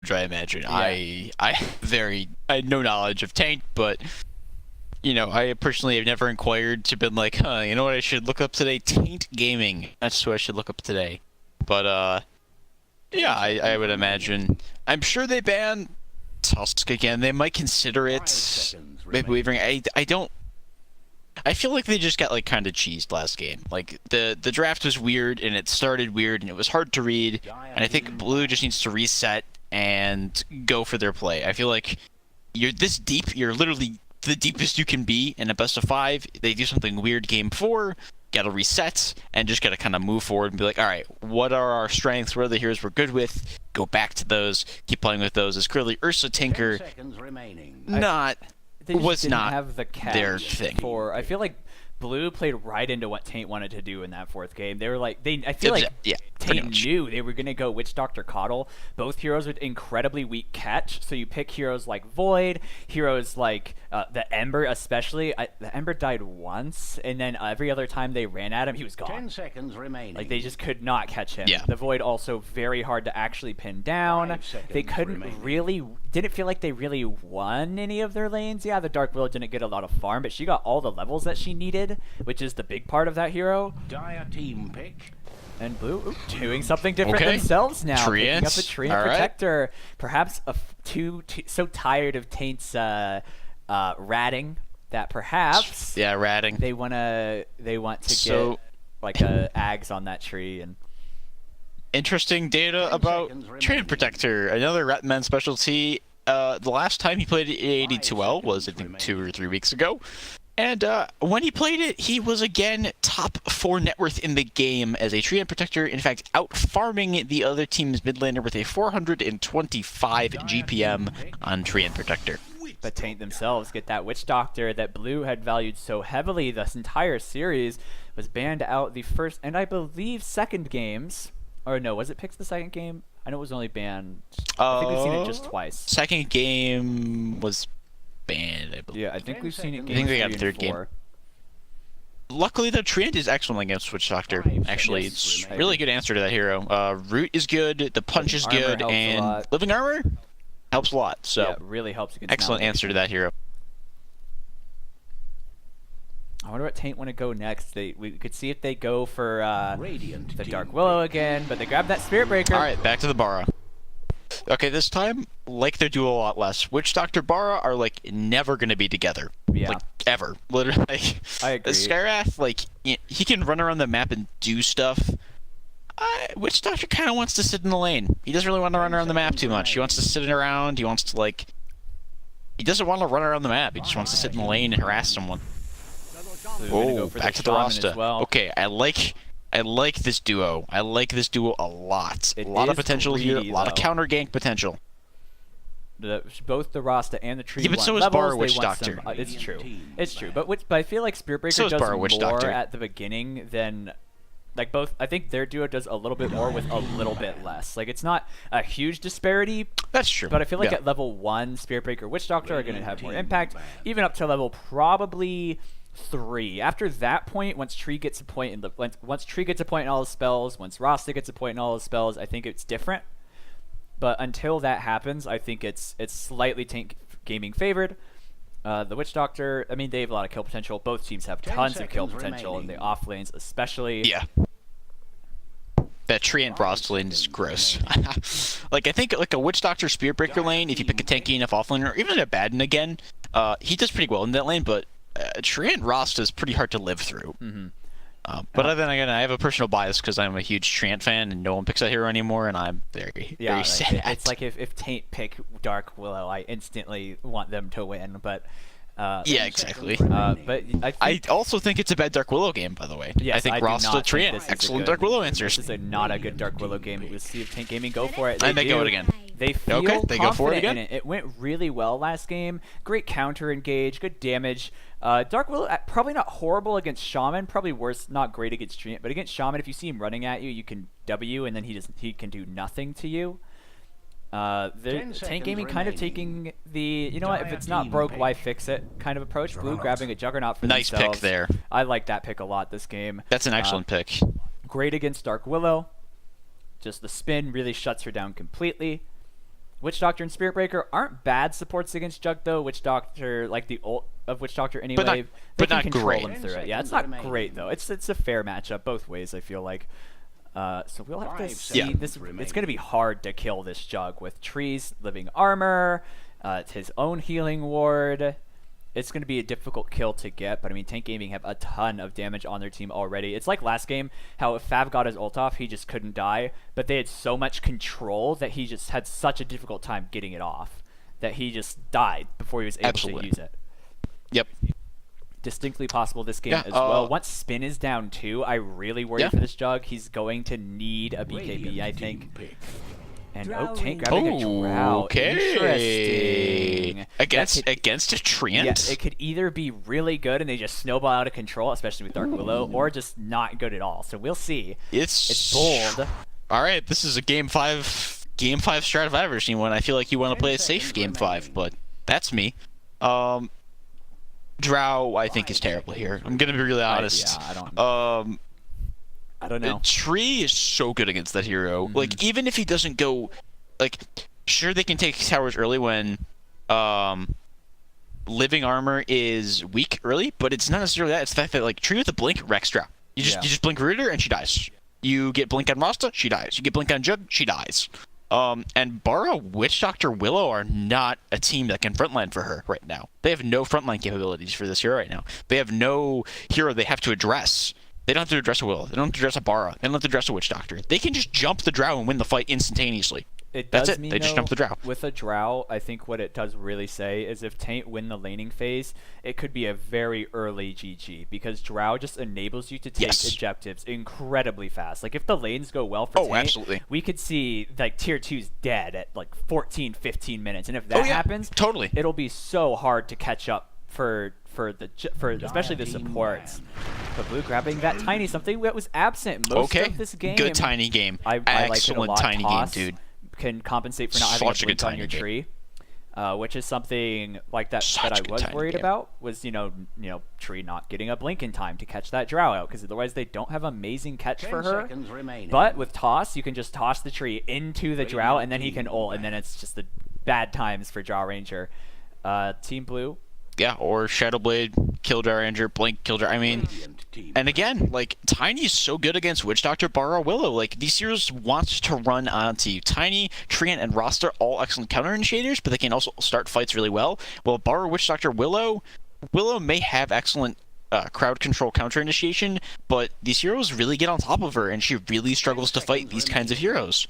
I imagine. Yeah. I had no knowledge of Taint, but I personally have never inquired to been like, you know what I should look up today? Taint Gaming. That's what I should look up today. But yeah, I would imagine. I'm sure they ban Tusk again. They might consider it. Maybe wavering. I don't. I feel like they just got like kind of cheesed last game. Like the draft was weird and it started weird and it was hard to read. And I think Blue just needs to reset and go for their play. I feel like you're this deep. You're literally the deepest you can be in a best of 5. They do something weird game 4. Gotta reset and just gotta kind of move forward and be like, all right, what are our strengths? What are the heroes we're good with? Go back to those. Keep playing with those. As clearly Ursa Tinker was not have the catch their thing. I feel like Blue played right into what Taint wanted to do in that 4th game. They were like, I feel like Taint knew they were going to go Witch Doctor Coddle. Both heroes with incredibly weak catch, so you pick heroes like Void, heroes like the Ember especially. The Ember died once, and then every other time they ran at him, he was gone. 10 seconds remaining. Like, they just could not catch him. Yeah. The Void also very hard to actually pin down. They couldn't didn't feel like they really won any of their lanes. Yeah, the Dark Willow didn't get a lot of farm, but she got all the levels that she needed, which is the big part of that hero. Dire team pick. And Blue doing something different themselves now. Picking up a Treant Protector. Perhaps so tired of Taint's ratting that perhaps ratting. They want to get like Ags on that tree. And interesting data about Treant Protector, another Ratman specialty. The last time he played it in AD2L was I think 2 or 3 weeks ago. And when he played it, he was again top 4 net worth in the game as a Treant Protector. In fact, out-farming the other team's mid laner with a 425 GPM on Treant Protector. But Taint themselves get that Witch Doctor that Blue had valued so heavily this entire series, was banned out the first and I believe second games. Or no, was it picked the second game? I know it was only banned. I think we've seen it just twice. Second game was banned, I believe. Yeah, I think we've seen it. I think we got a third game. Luckily, though, Treant is excellent against Witch Doctor. Actually, it's a really good answer to that hero. Root is good, the punch is good, and Living Armor helps a lot. So yeah, it really helps against excellent answer to that hero. I wonder what Taint want to go next. We could see if they go for the Dark Willow again, but they grab that Spirit Breaker. All right, back to the Bara. Okay, this time, like they do a lot less. Witch Doctor Bara are like never gonna be together. Yeah. Like ever, literally. I agree. Skywrath, like he can run around the map and do stuff. Witch Doctor kind of wants to sit in the lane. He doesn't really want to run around the map too much. He wants to sit around. He wants to He doesn't want to run around the map. He just wants to sit in the lane and harass someone. Oh, back to the Rasta. Well. Okay, I like this duo. I like this duo a lot. A lot of potential here. A lot of counter gank potential. Both the Rasta and the Tree. Yeah, but so is Bara Witch Doctor. It's true. It's true. But I feel like Spirit Breaker does more at the beginning than both. I think their duo does a little bit more with a little bit less. Like, it's not a huge disparity. That's true. But I feel like at level 1, Spirit Breaker, Witch Doctor are going to have more impact. Even up to level probably 3. After that point, once Tree gets a point in all his spells, once Rasta gets a point in all his spells, I think it's different. But until that happens, I think it's slightly Taint Gaming favored. The Witch Doctor, I mean, they have a lot of kill potential. Both teams have tons of kill potential in the off lanes, especially. Yeah. That Treant Rasta lane is gross. I think like a Witch Doctor Spirit Breaker lane, if you pick a tanky enough off lane, or even a Baden again, he does pretty well in that lane, but Treant Rasta is pretty hard to live through. Mm-hmm. But then again, I have a personal bias because I'm a huge Treant fan, and no one picks that hero anymore, and I'm very sad. It's like if Taint pick Dark Willow, I instantly want them to win. But yeah, exactly. But I also think it's a bad Dark Willow game, by the way. Yes, I think Rasta Treant, excellent Dark Willow answers. This is not a good Dark Willow game. We'll see if Taint Gaming go for it. And they go it again. They feel they go for it again. It went really well last game. Great counter engage, good damage. Dark Willow probably not horrible against Shaman, probably worse, not great against Treant. But against Shaman, if you see him running at you, you can W, and then he can do nothing to you. Taint Gaming kind of taking the, you know what, if it's not broke, why fix it kind of approach. Blue grabbing a Juggernaut for themselves. Nice pick there. I like that pick a lot this game. That's an excellent pick. Great against Dark Willow. Just the spin really shuts her down completely. Witch Doctor and Spirit Breaker aren't bad supports against Jug though. Witch Doctor, like the ult of Witch Doctor anyway, they can control great. him through it. Yeah, it's not great though. It's a fair matchup both ways, I feel like. So we'll have to 5 see this. seconds It's going to be hard to kill this Jug with Tree's living armor, his own healing ward. It's going to be a difficult kill to get, but I mean, Taint Gaming have a ton of damage on their team already. It's like last game, how if Fav got his ult off, he just couldn't die, but they had so much control that he just had such a difficult time getting it off that he just died before he was able to use it. Yep. Distinctly possible this game as well. Once Spin is down too, I really worry for this Jug. He's going to need a BKB, I think. And Taint grabbing a Drow. Okay. Interesting. Against a Taint? Yeah, it could either be really good and they just snowball out of control, especially with Dark Willow, or just not good at all. So we'll see. It's bold. All right, this is a game 5 strat if I've ever seen one. I feel like you want to play a safe game 5, but that's me. Drow, I think, is terrible here. I'm gonna be really honest. I don't know. Tree is so good against that hero. Like, even if he doesn't go, like, sure they can take towers early when living armor is weak early, but it's not necessarily that. It's the fact that, like, Tree with a blink wrecks Drow. You just blink Rooter and she dies. You get blink on Rasta, she dies. You get blink on Jug, she dies. And Bara, Witch Doctor, Willow are not a team that can frontline for her right now. They have no frontline capabilities for this hero right now. They have no hero they have to address. They don't have to address a Willow. They don't have to address a Bara. They don't have to address a Witch Doctor. They can just jump the Drow and win the fight instantaneously. That's it. They just jump the Drow. With a Drow, I think what it does really say is if Taint win the laning phase, it could be a very early GG because Drow just enables you to take objectives incredibly fast. Like if the lanes go well for Taint, absolutely. We could see like tier 2's dead at like 14, 15 minutes. And if that happens, totally, it'll be so hard to catch up for especially the supports. But Blue grabbing that tiny, something that was absent most of this game. Good tiny game. I like it a lot. Tiny Toss game, dude. Can compensate for not having a blink on your tree, which is something like that I was worried about. Was Tree not getting a blink in time to catch that Drow out because otherwise they don't have amazing catch for her. But with Toss, you can just toss the tree into the Drow and then he can ult, and then it's just the bad times for Drow Ranger. Team Blue. Yeah, or Shadowblade, kill Drow Ranger, blink, kill Drow. I mean, and again, like, Tiny is so good against Witch Doctor, Bara, Willow. Like, these heroes want to run onto you. Tiny, Treant, and Roster, all excellent counter initiators, but they can also start fights really well. Well, Bara, Witch Doctor, Willow may have excellent crowd control counter initiation, but these heroes really get on top of her, and she really struggles to fight these kinds of heroes.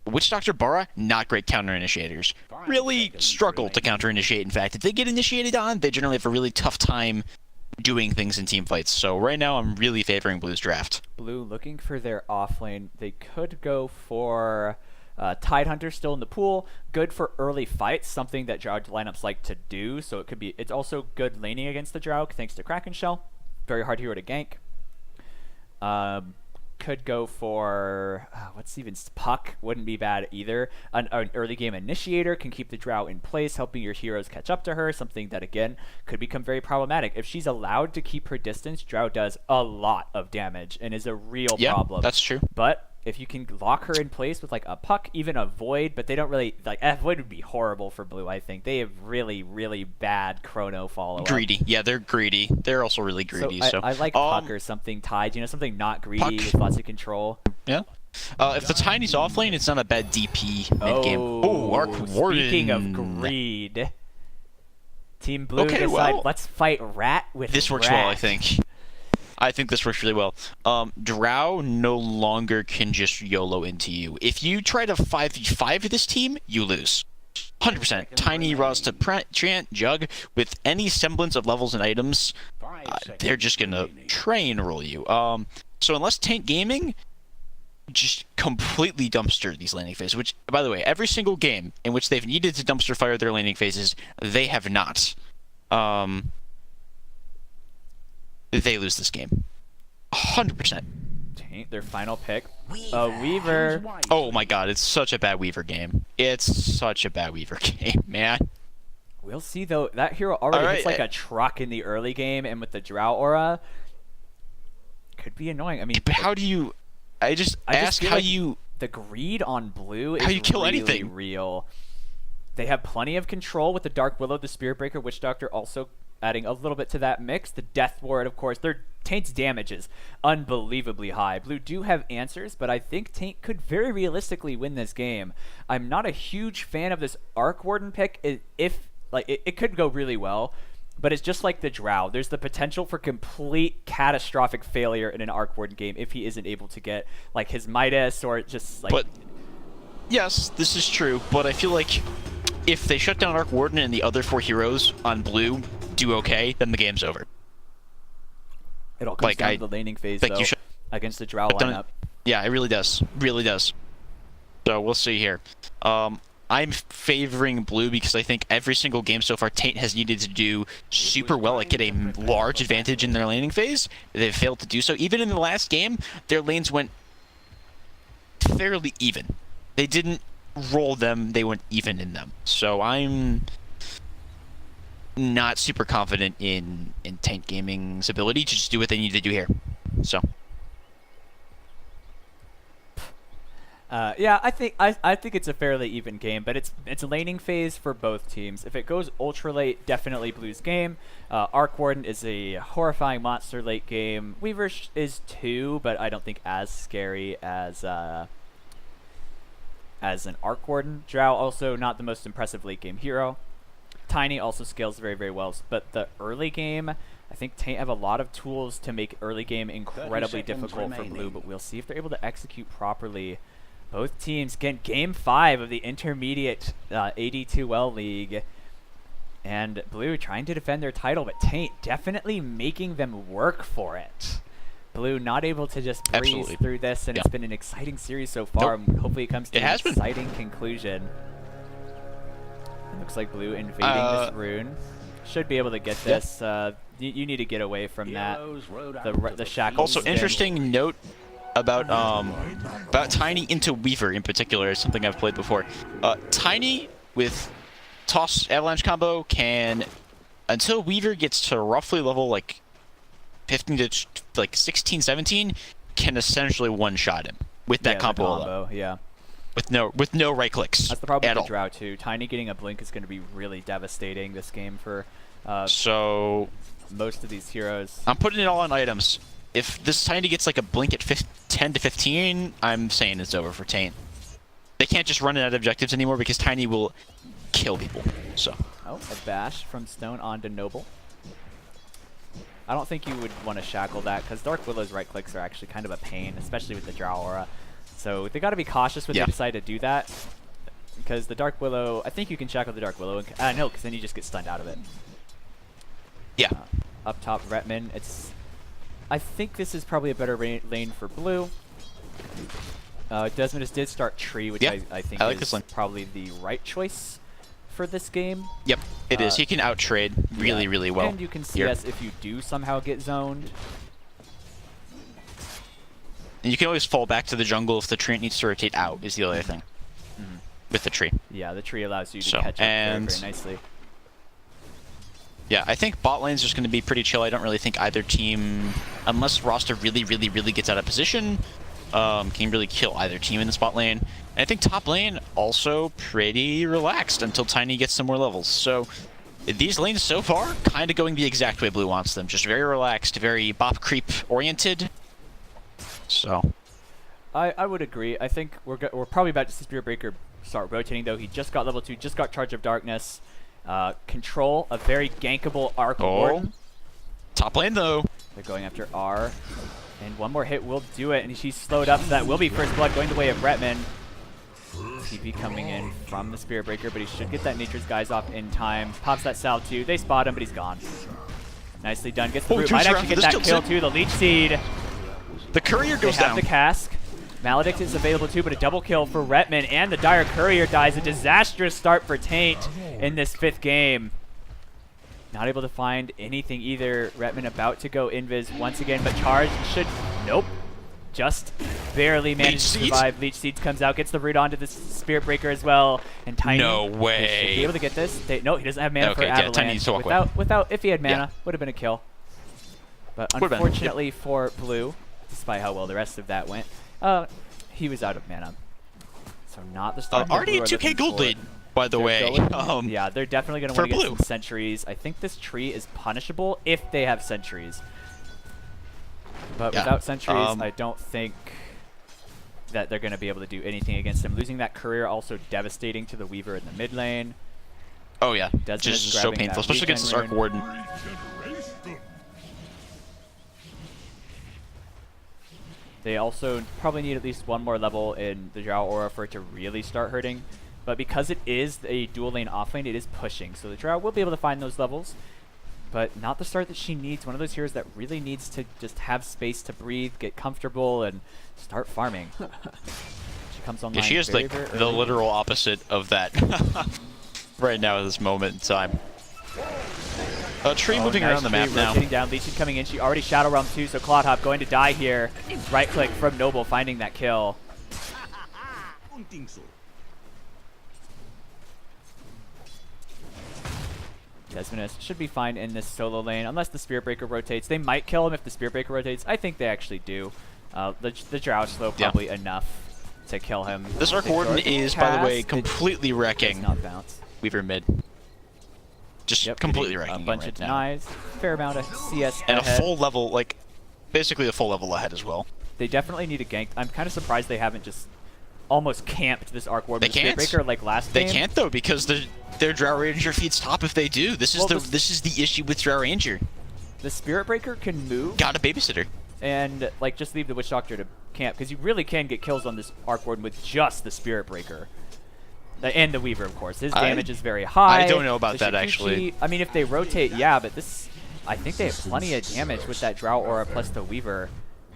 Witch Doctor, Bara, not great counter initiators. Really struggle to counter initiate. In fact, if they get initiated on, they generally have a really tough time doing things in team fights. So right now, I'm really favoring Blue's draft. Blue looking for their offlane. They could go for Tidehunter still in the pool. Good for early fights, something that Drow lineups like to do. So it could be. It's also good laning against the Drow thanks to Kraken Shell. Very hard hero to gank. Could go for what's even Puck wouldn't be bad either. An early game initiator can keep the Drow in place, helping your heroes catch up to her, something that again could become very problematic. If she's allowed to keep her distance, Drow does a lot of damage and is a real problem. That's true. But if you can lock her in place with like a Puck, even a Void, but they don't really like Void would be horrible for Blue. I think they have really, really bad Chrono follow-up. Greedy, yeah, they're greedy. They're also really greedy. So I like Puck or something tied, something not greedy with lots of control. Yeah. If the Tiny's off lane, it's not a bad DP mid game. Oh, Arc Warden. Speaking of greed, Team Blue decide let's fight Rat with this works Rat. well, I think. I think this works really well. Drow no longer can just YOLO into you. If you try to 5v5 this team, you lose. 100%. Tiny, Rasta, Treant, Jug, with any semblance of levels and items, they're just going to train roll you. So unless Taint Gaming just completely dumpster these laning phases, which, by the way, every single game in which they've needed to dumpster fire their laning phases, they have not. They lose this game. 100%. Taint, their final pick. Weaver. Oh my god, it's such a bad Weaver game. It's such a bad Weaver game, man. We'll see, though. That hero already hits like a truck in the early game, and with the Drow aura, could be annoying. I mean, but how do you... I just ask how like you... The greed on Blue is how you kill really anything. real. They have plenty of control with the Dark Willow, the Spirit Breaker, Witch Doctor also adding a little bit to that mix. The Death Ward, of course, their Taint's damage is unbelievably high. Blue do have answers, but I think Taint could very realistically win this game. I'm not a huge fan of this Arc Warden pick. It could go really well, but it's just like the Drow. There's the potential for complete catastrophic failure in an Arc Warden game if he isn't able to get like his Midas or just like. But yes, this is true, but I feel like if they shut down Arc Warden and the other 4 heroes on blue do okay, then the game's over. It all comes down to the laning phase, though, against the Drow lineup. Yeah, it really does. Really does. So we'll see here. I'm favoring blue because I think every single game so far Taint has needed to do super well, like get a large advantage in their laning phase. They've failed to do so. Even in the last game, their lanes went fairly even. They didn't roll them, they went even in them. So I'm not super confident in Taint Gaming's ability to just do what they need to do here. So yeah, I think it's a fairly even game, but it's a laning phase for both teams. If it goes ultra late, definitely Blue's game. Arc Warden is a horrifying monster late game. Weaver is too, but I don't think as scary as an Arc Warden. Drow also not the most impressive late game hero. Tiny also scales very, very well, but the early game, I think Taint have a lot of tools to make early game incredibly difficult for Blue, but we'll see if they're able to execute properly. Both teams get Game 5 of the intermediate AD2L League, and Blue trying to defend their title, but Taint definitely making them work for it. Blue not able to just breeze through this, and it's been an exciting series so far. And hopefully it comes to an exciting conclusion. It looks like Blue invading this rune. Should be able to get this. You need to get away from that. The shackles. Also, interesting note about Tiny into Weaver in particular is something I've played before. Tiny with Toss Avalanche combo can, until Weaver gets to roughly level like 15 to like 16, 17, can essentially one-shot him with that combo alone. Yeah. With no right clicks. That's the problem at with all. the Drow too. Tiny getting a blink is going to be really devastating this game for so most of these heroes. I'm putting it all on items. If this Tiny gets like a blink at 10 to 15, I'm saying it's over for Taint. They can't just run it at objectives anymore because Tiny will kill people. So. Oh, a bash from Stone onto Noble. I don't think you would want to shackle that because Dark Willow's right clicks are actually kind of a pain, especially with the Drow aura. So they got to be cautious when they decide to do that, because the Dark Willow, I think you can shackle the Dark Willow. No, because then you just get stunned out of it. Yeah. Up top, Retman. I think this is probably a better lane for Blue. Desmond did start Tree, which I think is probably the right choice for this game. Yep, it is. He can out-trade really well. And you can CS if you do somehow get zoned. And you can always fall back to the jungle if the tree needs to rotate out, is the other thing. With the tree. Yeah, the tree allows you to catch up very nicely. Yeah, I think bot lane's just going to be pretty chill. I don't really think either team, unless roster really gets out of position, can really kill either team in the spot lane. And I think top lane also pretty relaxed until Tiny gets some more levels. So these lanes so far kind of going the exact way Blue wants them. Just very relaxed, very bop creep oriented. So I would agree. I think we're probably about to see Spirit Breaker start rotating, though. He just got level 2, just got Charge of Darkness. Control, a very gankable Arc Warden. Top lane, though. They're going after R. And one more hit will do it, and she's slowed up, so that will be First Blood going the way of Retman. TP coming in from the Spirit Breaker, but he should get that Nature's Guise off in time. Pops that Salve too. They spot him, but he's gone. Nicely done. Gets the root. Might actually get that kill too. The Leech Seed. The Courier goes down. They have the cask. Maledict is available too, but a double kill for Retman, and the Dire Courier dies. A disastrous start for Taint in this 5th game. Not able to find anything either. Retman about to go invis once again, but Charge should... Nope. Just barely managed to survive. Leech Seeds comes out, gets the root onto the Spirit Breaker as well. And Tiny should be able to get this. No, he doesn't have mana for Avalanche. Tiny needs to walk away. If he had mana, would have been a kill. But unfortunately for Blue, despite how well the rest of that went, he was out of mana. So not the start. Already a 2k gold lead, by the way. Yeah, they're definitely going to for want to get blue. some sentries. I think this tree is punishable if they have sentries. But Yeah. without sentries, I don't think that they're going to be able to do anything against him. Losing that courier also devastating to the Weaver in the mid lane. Oh yeah, Desmond just is so grabbing painful, that especially against this regen Arc Warden. They also probably need at least one more level in the Drow Aura for it to really start hurting. But because it is a dual lane off lane, it is pushing. So the Drow will be able to find those levels. But not the start that she needs. One of those heroes that really needs to just have space to breathe, get comfortable, and start farming. She comes online Yeah, she is very, like very the early. literal opposite of that right now at this moment in time. Tree moving nice around the map tree, now. rotating down. Legion coming in. She already Shadow Realm too, so Claude Hop going to die here. Right click from Noble, finding that kill. Desmond should be fine in this solo lane, unless the Spirit Breaker rotates. They might kill him if the Spirit Breaker rotates. I think they actually do. The Drow slow probably enough to kill him. This Arc They Warden throw the is, by the way, cast. It completely does wrecking not bounce. Weaver mid. Just Yep, completely getting wrecking a bunch him of right now. denies, fair amount of CS And a ahead. full level, like, basically a full level ahead as well. They definitely need a gank. I'm kind of surprised they haven't just almost camped this Arc Warden. They with the Spirit can't. Breaker like last They game. can't though because their Drow Ranger feeds top if they do. This is Well, this is the issue with Drow Ranger. The Spirit Breaker can move Got a babysitter. and like just leave the Witch Doctor to camp because you really can get kills on this Arc Warden with just the Spirit Breaker. And the Weaver, of course. His damage is very high. I don't know about The that, actually. Shikuchi, I mean, if they rotate, yeah, but this, I think they have plenty of damage with that Drow Aura plus the Weaver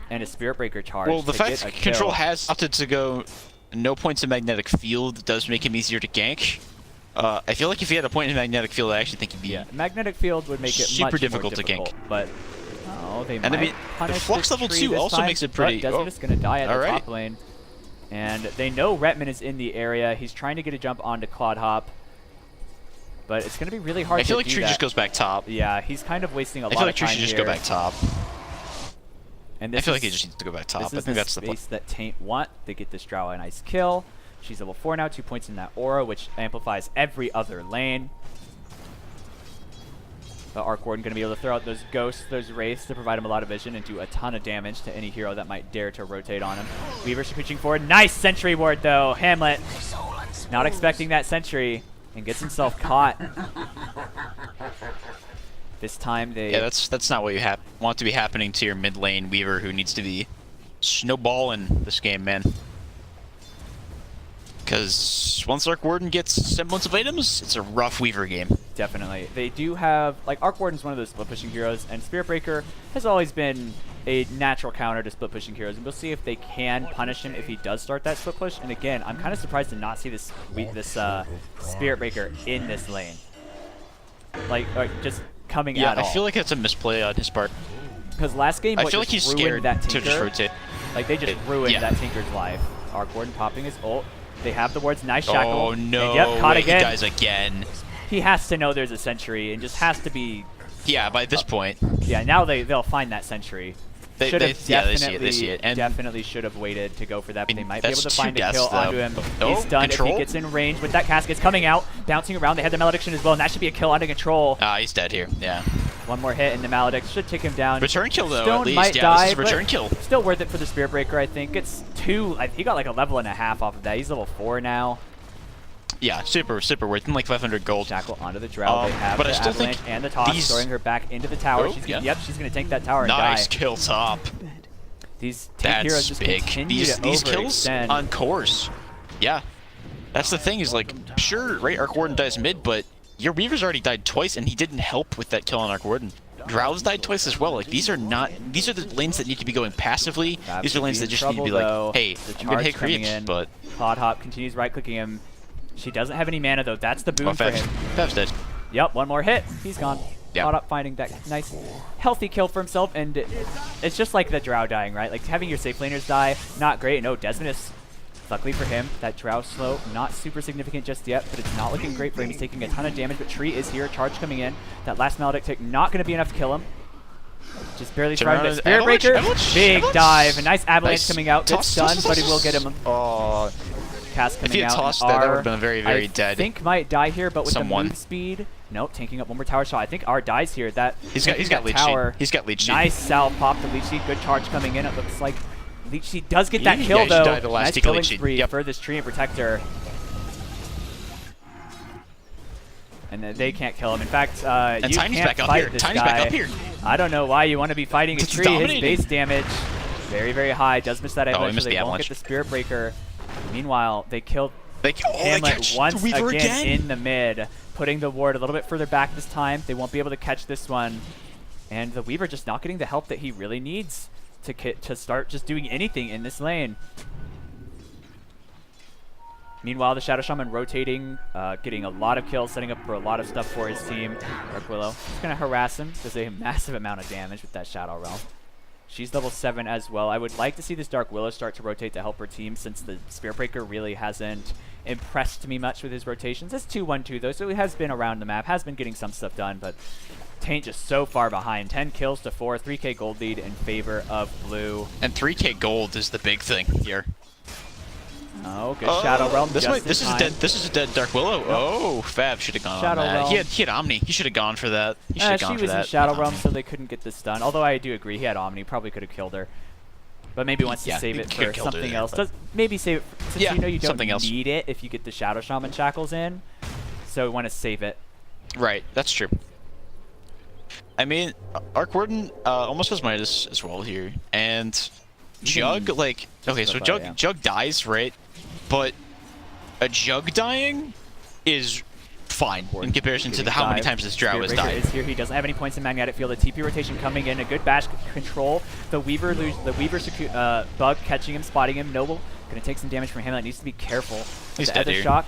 and a Spirit Breaker charge. Well, the to fact get a that Control kill. has opted to go no points in Magnetic Field does make him easier to gank. I feel like if he had a point in Magnetic Field, I actually think he'd be... Yeah, Magnetic Field would make it super much difficult more to gank. difficult, but oh, they And I might mean, punish the Flux this level tree 2 this also time, makes it pretty... But Desmond is going to die at the alright. top lane. And they know Retman is in the area. He's trying to get a jump onto Claude Hop. But it's going to be really hard I feel to like do Tree that. just goes back top. Yeah, he's kind of wasting a I lot feel like of Tree time should just here. go back top. And I this feel like is- he just needs to go back top. This I is think the that's the point. space that Taint want. They get this Drow a nice kill. She's level 4 now, 2 points in that aura, which amplifies every other lane. The Arc Warden going to be able to throw out those ghosts, those wraiths to provide him a lot of vision and do a ton of damage to any hero that might dare to rotate on him. Weaver pushing forward. Nice sentry ward though. Hamlet not expecting that sentry and gets himself caught. This time they... Yeah, that's not what you want to be happening to your mid lane Weaver who needs to be snowballing this game, man. Because once Arc Warden gets semblance of items, it's a rough Weaver game. Definitely. They do have, like, Arc Warden's one of those split pushing heroes, and Spirit Breaker has always been a natural counter to split pushing heroes, and we'll see if they can punish him if he does start that split push. And again, I'm kind of surprised to not see this Spirit Breaker in this lane. Like just coming Yeah, at all. I feel like that's a misplay on his part. Because last game, I what feel like just he's ruined scared that to just Tinker. rotate. Like, they just ruined yeah. that Tinker's life. Arc Warden popping his ult. They have the wards. Nice shackle. Oh no, And yep, caught wait, again. he dies again. He has to know there's a sentry and just has to be... Yeah, by this point. Yeah, now they'll find that sentry. They see it. And Definitely should have waited to go for that, but they might be able that's to find two a kill deaths, though. onto him. Oh, He's done control? if he gets in range with that casket's coming out, bouncing around. They had the malediction as well, and that should be a kill onto control. Ah, he's dead here. Yeah. One more hit, and the malediction should take him down. Return kill though, Stone at least. might Yeah, die, this is a return but kill. Still worth it for the Spirit Breaker, I think. It's 2. He got like a level and a half off of that. He's level 4 now. Yeah, super worth. In like 500 gold. Shackle onto the Drow. They have but I the still avalanche think and the toss, these- throwing her back into the tower. Oh, She's yeah. Yep, she's gonna tank that tower and Nice die. kill top. These tank heroes That's just big. continue These to kills overextend. on course. Yeah. That's the thing is like, sure, right, Arc Warden dies mid, but your Weaver's already died twice and he didn't help with that kill on Arc Warden. Drow's died twice as well. Like these are the lanes that need to be going passively. These are lanes that just need to be like, hey, I'm gonna hit creeps, but Claude Hop continues right-clicking him. She doesn't have any mana though. That's the boon for him. Fev's dead. Yep, one more hit. He's gone. Yeah. Claude Hop finding that nice, healthy kill for himself, and it's just like the Drow dying, right? Like having your safe laners die, not great. No, Desmond is, luckily for him, that Drow slow, not super significant just yet, but it's not looking great for him. He's taking a ton of damage, but Tree is here. Charge coming in. That last Maledict tick not going to be enough to kill him. Just barely surviving that Spirit Avalanche, Breaker. avalanche, Big avalanche. dive. A nice avalanche Nice. coming out. It's Toss, done, toss, but he toss. will get him. Oh, cast coming If he had out. tossed and that, that R, would have been a very, very I dead. think might die here, but with someone. the move speed, nope, tanking up one more tower shot. I think R dies here. That He's got leech tower. seed. He's got leech seed. Nice Sal pop the leech seed. Good charge coming in. It looks like leech seed does get that Yeah, kill he should though. die the last Nice tick of killing leech seed. spree Yep. for this Treant Protector. And then they can't kill him. In fact, And you Tiny's can't back up fight here. this Tiny's guy. back up here. I don't know why you want to be fighting a It's tree. dominating. His base damage, very, very high. Does miss that Oh, he avalanche, missed so the they won't avalanche. get the Spirit Breaker. Meanwhile, they killed They Hamlet catch once the Weaver again in the mid, putting the ward a little bit further back this time. They won't be able to catch this one. And the Weaver just not getting the help that he really needs to start just doing anything in this lane. Meanwhile, the Shadow Shaman rotating, getting a lot of kills, setting up for a lot of stuff for his team. Dark Willow is going to harass him. Does a massive amount of damage with that Shadow Realm. She's level 7 as well. I would like to see this Dark Willow start to rotate to help her team, since the Spirit Breaker really hasn't impressed me much with his rotations. It's 2-1-2 though, so he has been around the map, has been getting some stuff done, but Taint just so far behind. 10 kills to 4, 3k gold lead in favor of blue. And 3k gold is the big thing here. Oh, good Shadow Realm. This just is in a time. this is a dead Dark Willow. Oh, Fab should have gone Shadow on that. Realm. He had Omni. He should have gone for that. He should have She gone for was that. in Shadow Realm, so they couldn't get this done. Although I do agree, he had Omni, probably could have killed her. But maybe wants to Yeah, save he it could've for killed her something there, else. but- Maybe save it, since Yeah, you know you don't something else. need it if you get the Shadow Shaman shackles in. So we want to save it. Right, that's true. I mean, Arc Warden almost has Midas as well here, and Jug, like, okay, so about, Jug yeah. Jug dies, right? But a Jug dying is fine in comparison to how many times this Drow has Spirit Breaker died. is here. He doesn't have any points in Magnetic Field. The TP rotation coming in. A good bash control. The Weaver bug catching him, spotting him. Noble going to take some damage from Hamlet. Needs to be careful. He's the dead Ether here. Shock.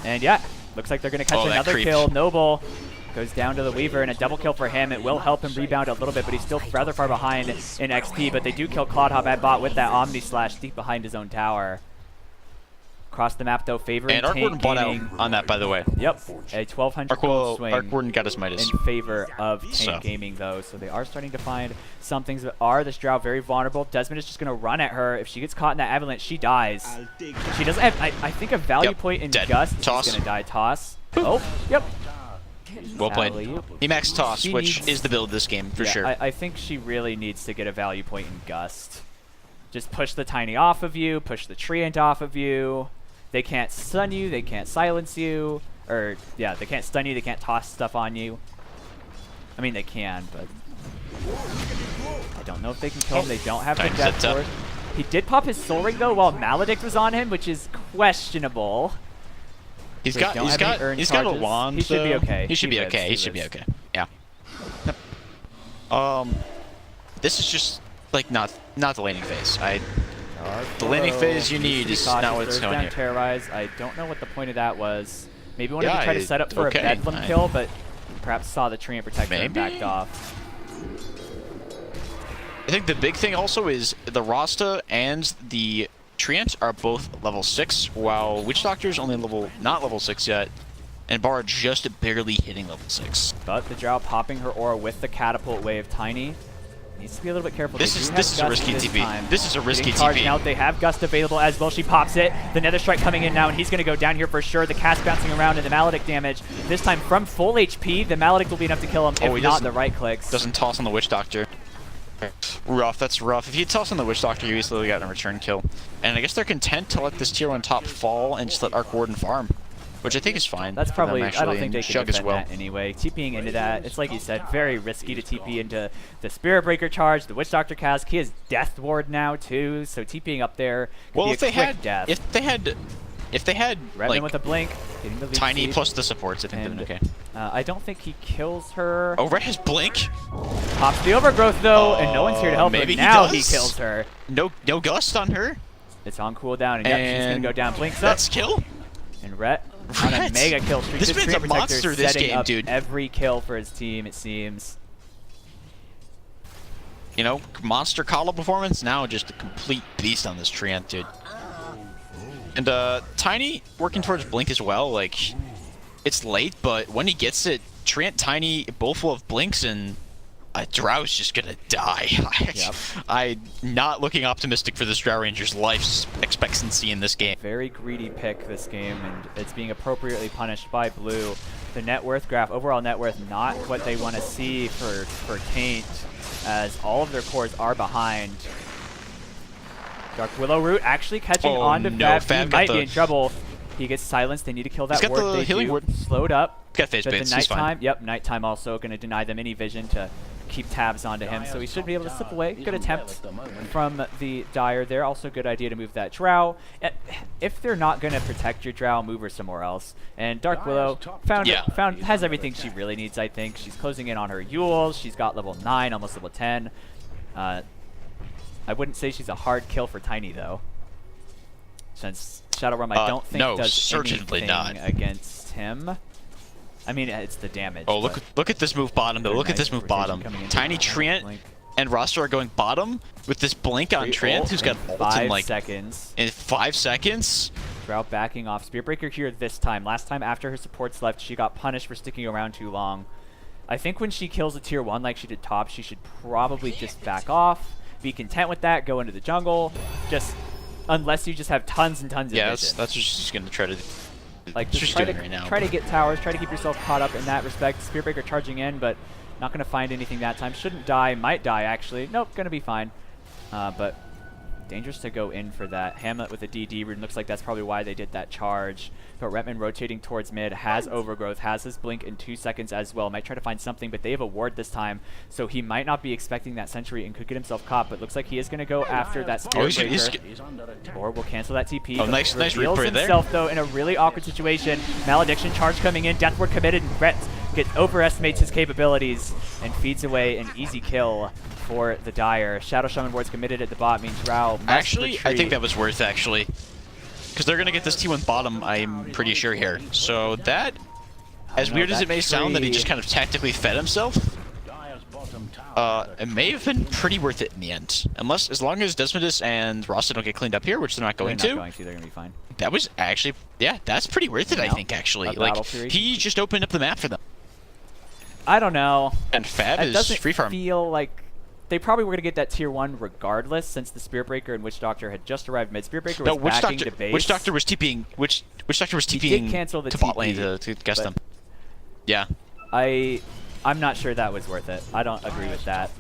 And yeah, looks like they're going to catch Oh, that another creep. kill. Noble goes down to the Weaver, and a double kill for him. It will help him rebound a little bit, but he's still rather far behind in XP. But they do kill Cloudhop at bot with that Omni Slash deep behind his own tower. Across the map, though, favoring And Arc Warden Taint bought out Gaming. on that, by the way. Yep, a 1,200 Arc gold swing Warden got his Midas. in favor of Taint So. Gaming, though. So they are starting to find some things that are this Drow very vulnerable. Desmond is just going to run at her. If she gets caught in that avalanche, she dies. She doesn't have, I think, a value Yep, point in dead. Gust. Toss. She's going to die. Toss. Oh, yep. Well played. Alley-oop. He maxed Toss, She which needs- is the build this game, for Yeah, sure. I think she really needs to get a value point in Gust. Just push the Tiny off of you, push the Treant off of you. They can't stun you, they can't silence you. Or, yeah, they can't stun you, they can't toss stuff on you. I mean, they can, but I don't know if they can kill him. They don't have the Tiny's Death up. Sword. He did pop his Soul Ring, though, while Maledict was on him, which is questionable. He's They got don't have any earned a charges. wand. He should be though. okay. He should He be lives, okay. he He should be lives. okay. Yeah. This is just like not the laning phase. The laning phase you need is not what's going here. Terrorize. I don't know what the point of that was. Maybe wanted Yeah, to try to set up for okay. a Bedlam kill, but perhaps saw the Treant Protector and Maybe. backed off. I think the big thing also is the Rasta and the Treant are both level 6, while Witch Doctor's only not level 6 yet, and Bar just barely hitting level 6. But the Drow popping her aura with the Catapult Wave. Tiny needs to be a little bit careful. This They is do this have is a Gust risky this TP. time. This is a risky Getting charged TP. out. They have Gust available as well. She pops it. The Nether Strike coming in now, and he's going to go down here for sure. The cast bouncing around and the Maledict damage. This time from full HP, the Maledict will be enough to kill him, Oh, if he not doesn't- the right clicks. Doesn't toss on the Witch Doctor. Rough, that's rough. If you toss on the Witch Doctor, you easily got a return kill. And I guess they're content to let this tier 1 top fall and just let Arc Warden farm, which I think is fine. That's for them, probably, I actually, don't think and they can Jug defend as well. that anyway. TPing into that, it's like you said, very risky to TP into the Spirit Breaker charge, the Witch Doctor cast. He has Death Ward now too, so TPing up there could Well, be if a they quick had, death. if they had Redman like with a blink, getting the lead Tiny seed. plus the supports, I think they've And, been okay. I don't think he kills her. Oh, Red has Blink. Pops the Overgrowth though, and no one's here to help her. maybe he Now he does. kills her. No Gust on her. It's on cooldown, and yep, she's gonna And go down. Blinks up, That's kill. and Rhett on a Rhett. mega kill streak. This man's Treant a Protector monster this setting game, up dude. every kill for his team, it seems. You know, monster call performance. Now just a complete beast on this Treant, dude. And Tiny working towards Blink as well. Like, it's late, but when he gets it, Treant, Tiny both will have blinks, and Drow's just gonna die. Yep. I'm not looking optimistic for this Drow Ranger's life expectancy in this game. Very greedy pick this game, and it's being appropriately punished by blue. The net worth graph, overall net worth, not what they want to see for Taint, as all of their cores are behind. Dark Willow Root actually catching on to Fab. He might be in trouble. He gets silenced. They need to kill that ward. The they healing do. ward. Slowed up. Got phase baits. He's fine. Yep, nighttime also going to deny them any vision to keep tabs onto him, so he should be able to slip away. Good attempt from the Dire there. Also good idea to move that Drow. If they're not going to protect your Drow, move her somewhere else. And Dark Willow has everything she really needs, I think. She's closing in on her Yules. She's got level 9, almost level 10. I wouldn't say she's a hard kill for Tiny, though. Since Shadow Realm, I don't think does anything against him. I mean, it's the damage. Oh, look at this move bottom, though. Look at this move bottom. Tiny Taint and Roster are going bottom with this blink on Taint, who's got ult in like 5 seconds. In 5 seconds. Drow backing off. Spearbreaker here this time. Last time after her supports left, she got punished for sticking around too long. I think when she kills a tier 1 like she did top, she should probably just back off, be content with that, go into the jungle, just unless you just have tons and tons of vision. That's what she's going to try to do. Like, just try to get towers, try to keep yourself caught up in that respect. Spearbreaker charging in, but not going to find anything that time. Shouldn't die, might die actually. Nope, going to be fine. But dangerous to go in for that. Hamlet with a DD rune, looks like that's probably why they did that charge. But Retman rotating towards mid, has Overgrowth, has his blink in 2 seconds as well. Might try to find something, but they have a ward this time, so he might not be expecting that sentry and could get himself caught, but looks like he is going to go after that Spearbreaker. Or will cancel that TP. Oh, nice reveals himself, though, in a really awkward situation. Malediction charge coming in, Death Ward committed, and Brett overestimates his capabilities and feeds away an easy kill for the Dire. Shadow Shaman ward's committed at the bot, means Drow must actually retreat. I think that was worth actually, because they're gonna get this T1 bottom, I'm pretty sure here. So that, as weird as it may sound that he just kind of tactically fed himself, it may have been pretty worth it in the end. As long as Desmodus and Rasta don't get cleaned up here, which they're not going to. They're gonna be fine. That was actually, yeah, that's pretty worth it, I think, actually. Like, he just opened up the map for them. I don't know. And Fab is free farm. Feel like they probably were going to get that tier 1 regardless, since the Spearbreaker and Witch Doctor had just arrived mid. Spearbreaker was backing to base. Witch Doctor was TPing. Witch Doctor was TPing he did cancel the to bot lane to guess them. Yeah. I'm not sure that was worth it. I don't agree with that.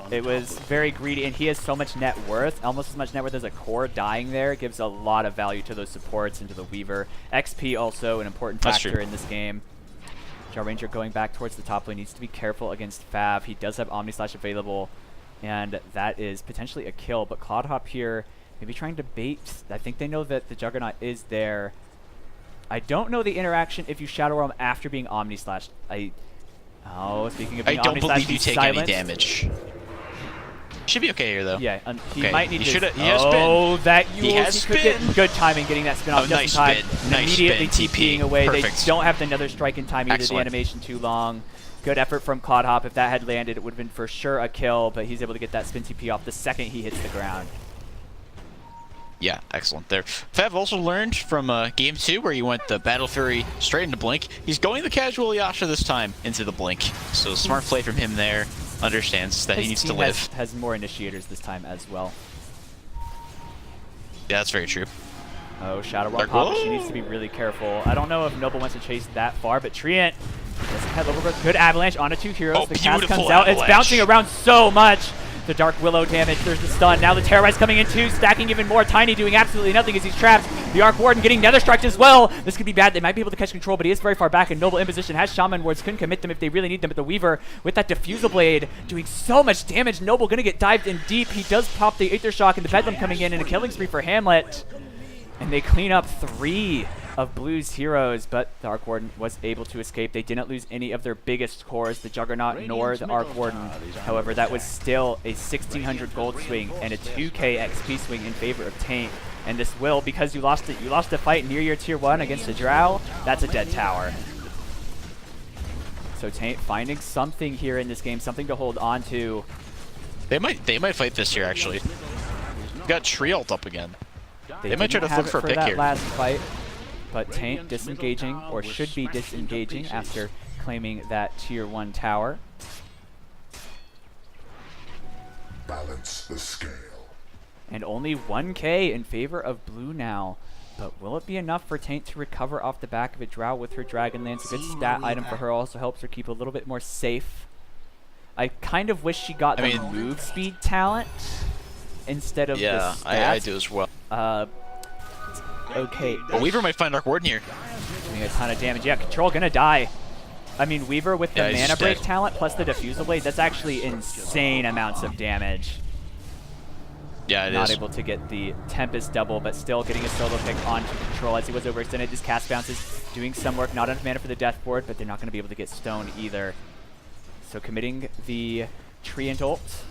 It was very greedy, and he has so much net worth, almost as much net worth as a core. Dying there gives a lot of value to those supports and to the Weaver. XP also an important factor in this game. Drow Ranger going back towards the top lane, needs to be careful against Fab. He does have Omni Slash available, and that is potentially a kill. But Cloudhop here, maybe trying to bait. I think they know that the Juggernaut is there. I don't know the interaction if you Shadow Realm after being Omni Slashed. Speaking of being Omni Slashed, I don't believe you take any damage. Should be okay here, though. Yeah, he might need to. He has spin. That Yules, he could get good timing getting that spin off just in time. Immediately TPing away. Perfect. They don't have another strike in time either. Excellent. The animation too long. Good effort from Cloudhop. If that had landed, it would have been for sure a kill, but he's able to get that spin TP off the second he hits the ground. Yeah, excellent there. Fev also learned from game 2 where he went the Battle Fury straight into Blink. He's going the casual Yasha this time into the Blink. So smart play from him there. Understands that he needs to live. Has more initiators this time as well. Yeah, that's very true. Oh, Shadow Realm pop. She needs to be really careful. I don't know if Noble wants to chase that far, but Taint doesn't have overgrowth. Good avalanche onto 2 heroes. Oh, the cast comes avalanche. out. It's bouncing around so much. The Dark Willow damage. There's the stun. Now the Terrorize coming in too, stacking even more. Tiny doing absolutely nothing as he's trapped. The Arc Warden getting Nether Striked as well. This could be bad. They might be able to catch control, but he is very far back, and Noble in position has Shaman Wards. Couldn't commit them if they really need them, but the Weaver with that Diffusal Blade doing so much damage. Noble gonna get dived in deep. He does pop the Aether Shock, and the Bedlam coming in and a killing spree for Hamlet. And they clean up 3 of Blue's heroes, but the Arc Warden was able to escape. They didn't lose any of their biggest cores, the Juggernaut nor the Arc Warden. However, that was still a 1,600 gold swing and a 2k XP swing in favor of Taint. And this will, because you lost a fight near your tier 1 against a Drow, that's a dead tower. So Taint finding something here in this game, something to hold on to. They might fight this here actually. Got Tree ult up again. They might try to look for a pick that here. Last fight, but Taint disengaging, or should be disengaging after claiming that tier 1 tower. balance the scale. And only 1k in favor of blue now. But will it be enough for Taint to recover off the back of a Drow with her Dragon Lance? A good stat item for her, also helps her keep a little bit more safe. I kind of wish she got the move speed talent instead of the stats. I do as well. Okay. Well, Weaver might find Dark Warden here. Doing a ton of damage. Yeah, Control gonna die. I mean, Weaver with the Mana Break talent plus the Diffusal Blade, that's actually insane amounts of damage. Yeah, it is. Not able to get the Tempest double, but still getting a solo pick onto Control as he was overextended. His cast bounces, doing some work. Not enough mana for the Death Ward, but they're not going to be able to get Stone either. So committing the Treant ult,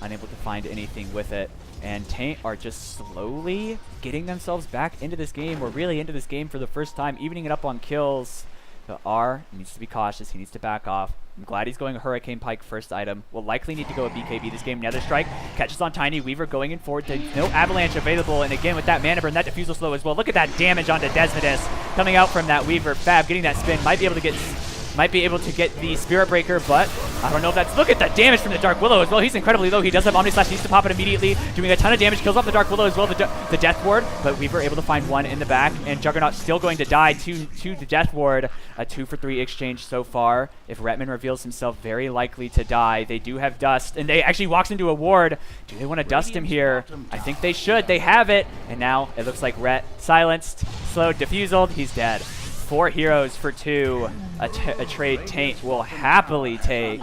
unable to find anything with it. And Taint are just slowly getting themselves back into this game, or really into this game for the first time, evening it up on kills. But R needs to be cautious. He needs to back off. I'm glad he's going Hurricane Pike first item. Will likely need to go a BKB this game. Nether Strike catches on Tiny. Weaver going in forward. There's no Avalanche available. And again, with that Mana Burn, that Diffusal Slow as well. Look at that damage onto Desmodus coming out from that Weaver. Fab getting that spin. Might be able to get the Spirit Breaker, but I don't know if that's... Look at the damage from the Dark Willow as well. He's incredibly low. He does have Omni Slash. Needs to pop it immediately. Doing a ton of damage. Kills off the Dark Willow as well. The Death Ward, but Weaver able to find one in the back. And Juggernaut still going to die to the Death Ward. A 2-for-3 exchange so far. If Retman reveals himself very likely to die, they do have Dust. And they actually walks into a ward. Do they want to Dust him here? I think they should. They have it. And now it looks like Ret silenced, slowed, diffuseled. He's dead. 4 heroes for 2. A trade Taint will happily take,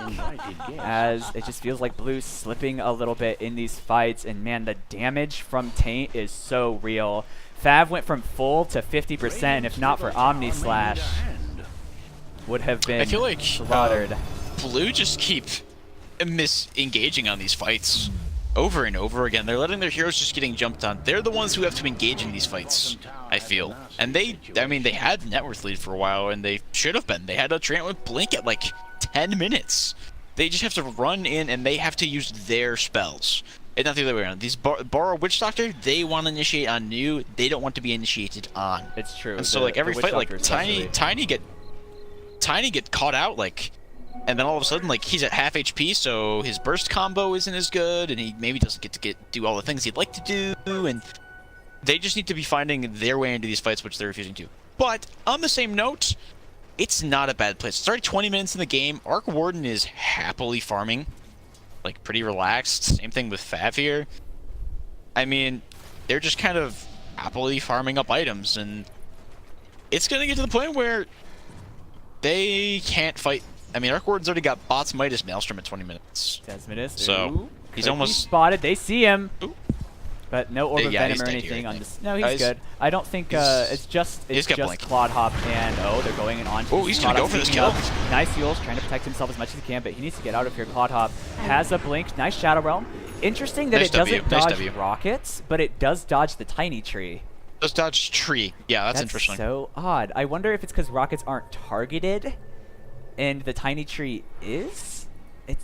as it just feels like Blue's slipping a little bit in these fights. And man, the damage from Taint is so real. Fav went from full to 50%. If not for Omni Slash, would have been I feel like slaughtered. Blue just keep misengaging on these fights over and over again. They're letting their heroes just getting jumped on. They're the ones who have to engage in these fights, I feel. And they had net worth lead for a while, and they should have been. They had a Treant with Blink at like 10 minutes. They just have to run in, and they have to use their spells. And not the other way around. These Borrow Witch Doctor, they want to initiate on new. They don't want to be initiated on. It's true. And so like every fight, like Tiny get caught out, like, and then all of a sudden, like, he's at half HP, so his burst combo isn't as good, and he maybe doesn't get to do all the things he'd like to do, and they just need to be finding their way into these fights, which they're refusing to. But on the same note, it's not a bad place. It's already 20 minutes in the game. Arc Warden is happily farming, like, pretty relaxed. Same thing with Fav here. I mean, they're just kind of happily farming up items, and it's gonna get to the point where they can't fight. I mean, Arc Warden's already got Bots, Midas, Maelstrom in 20 minutes. Desmodus. So he's almost spotted. They see him. Ooh. But no Orb of Venom or anything on this. No, he's good. I don't think it's just Clod Hop, and they're going in on. Oh, he's gonna go for this kill. Nice heals, trying to protect himself as much as he can, but he needs to get out of here. Clod Hop has a blink. Nice Shadow Realm. Interesting that it doesn't dodge rockets, but it does dodge the Tiny Tree. Does dodge tree. Yeah, that's interesting. So odd. I wonder if it's because rockets aren't targeted, and the Tiny Tree is.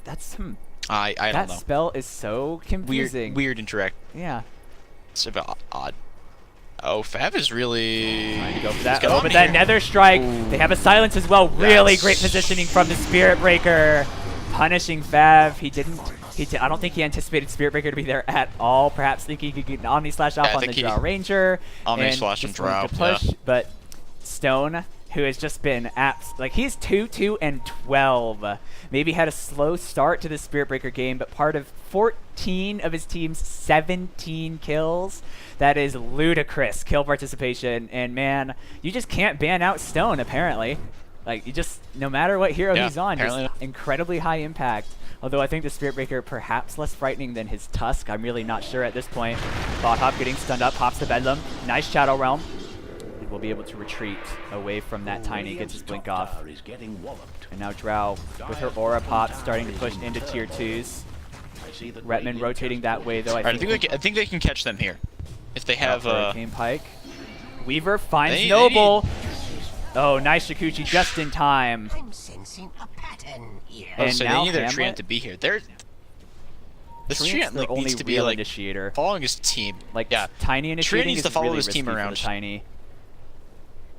That's some. I don't know. That spell is so confusing. Weird interact. Yeah. It's a bit odd. Oh, Fav is really trying to go for that. Oh, but that Nether Strike. Ooh. They have a silence as well. Really great positioning from the Spirit Breaker, punishing Fav. I don't think he anticipated Spirit Breaker to be there at all. Perhaps thinking he could get an Omni Slash off on the Drow Ranger. Omni Slash and Drow. Push, but Stone, who has just been he's 2-2-12. Maybe had a slow start to the Spirit Breaker game, but part of 14 of his team's 17 kills. That is ludicrous kill participation, and man, you just can't ban out Stone, apparently. Like, you just, no matter what hero he's on, just incredibly high impact. Although I think the Spirit Breaker perhaps less frightening than his Tusk. I'm really not sure at this point. Bot Hop getting stunned up, hops the Bedlam. Nice Shadow Realm. Will be able to retreat away from that Tiny, gets his blink off. And now Drow with her Aura Pop starting to push into tier 2s. Retman rotating that way though. I think they can catch them here. If they have Game Pike. Weaver finds Noble. Oh, nice Shikuchi just in time. I'm sensing a pattern here. And so now they need their Treant to be here. This Treant needs to be like initiator. Following his team. Like Tiny initiating needs to follow his team around. Tiny.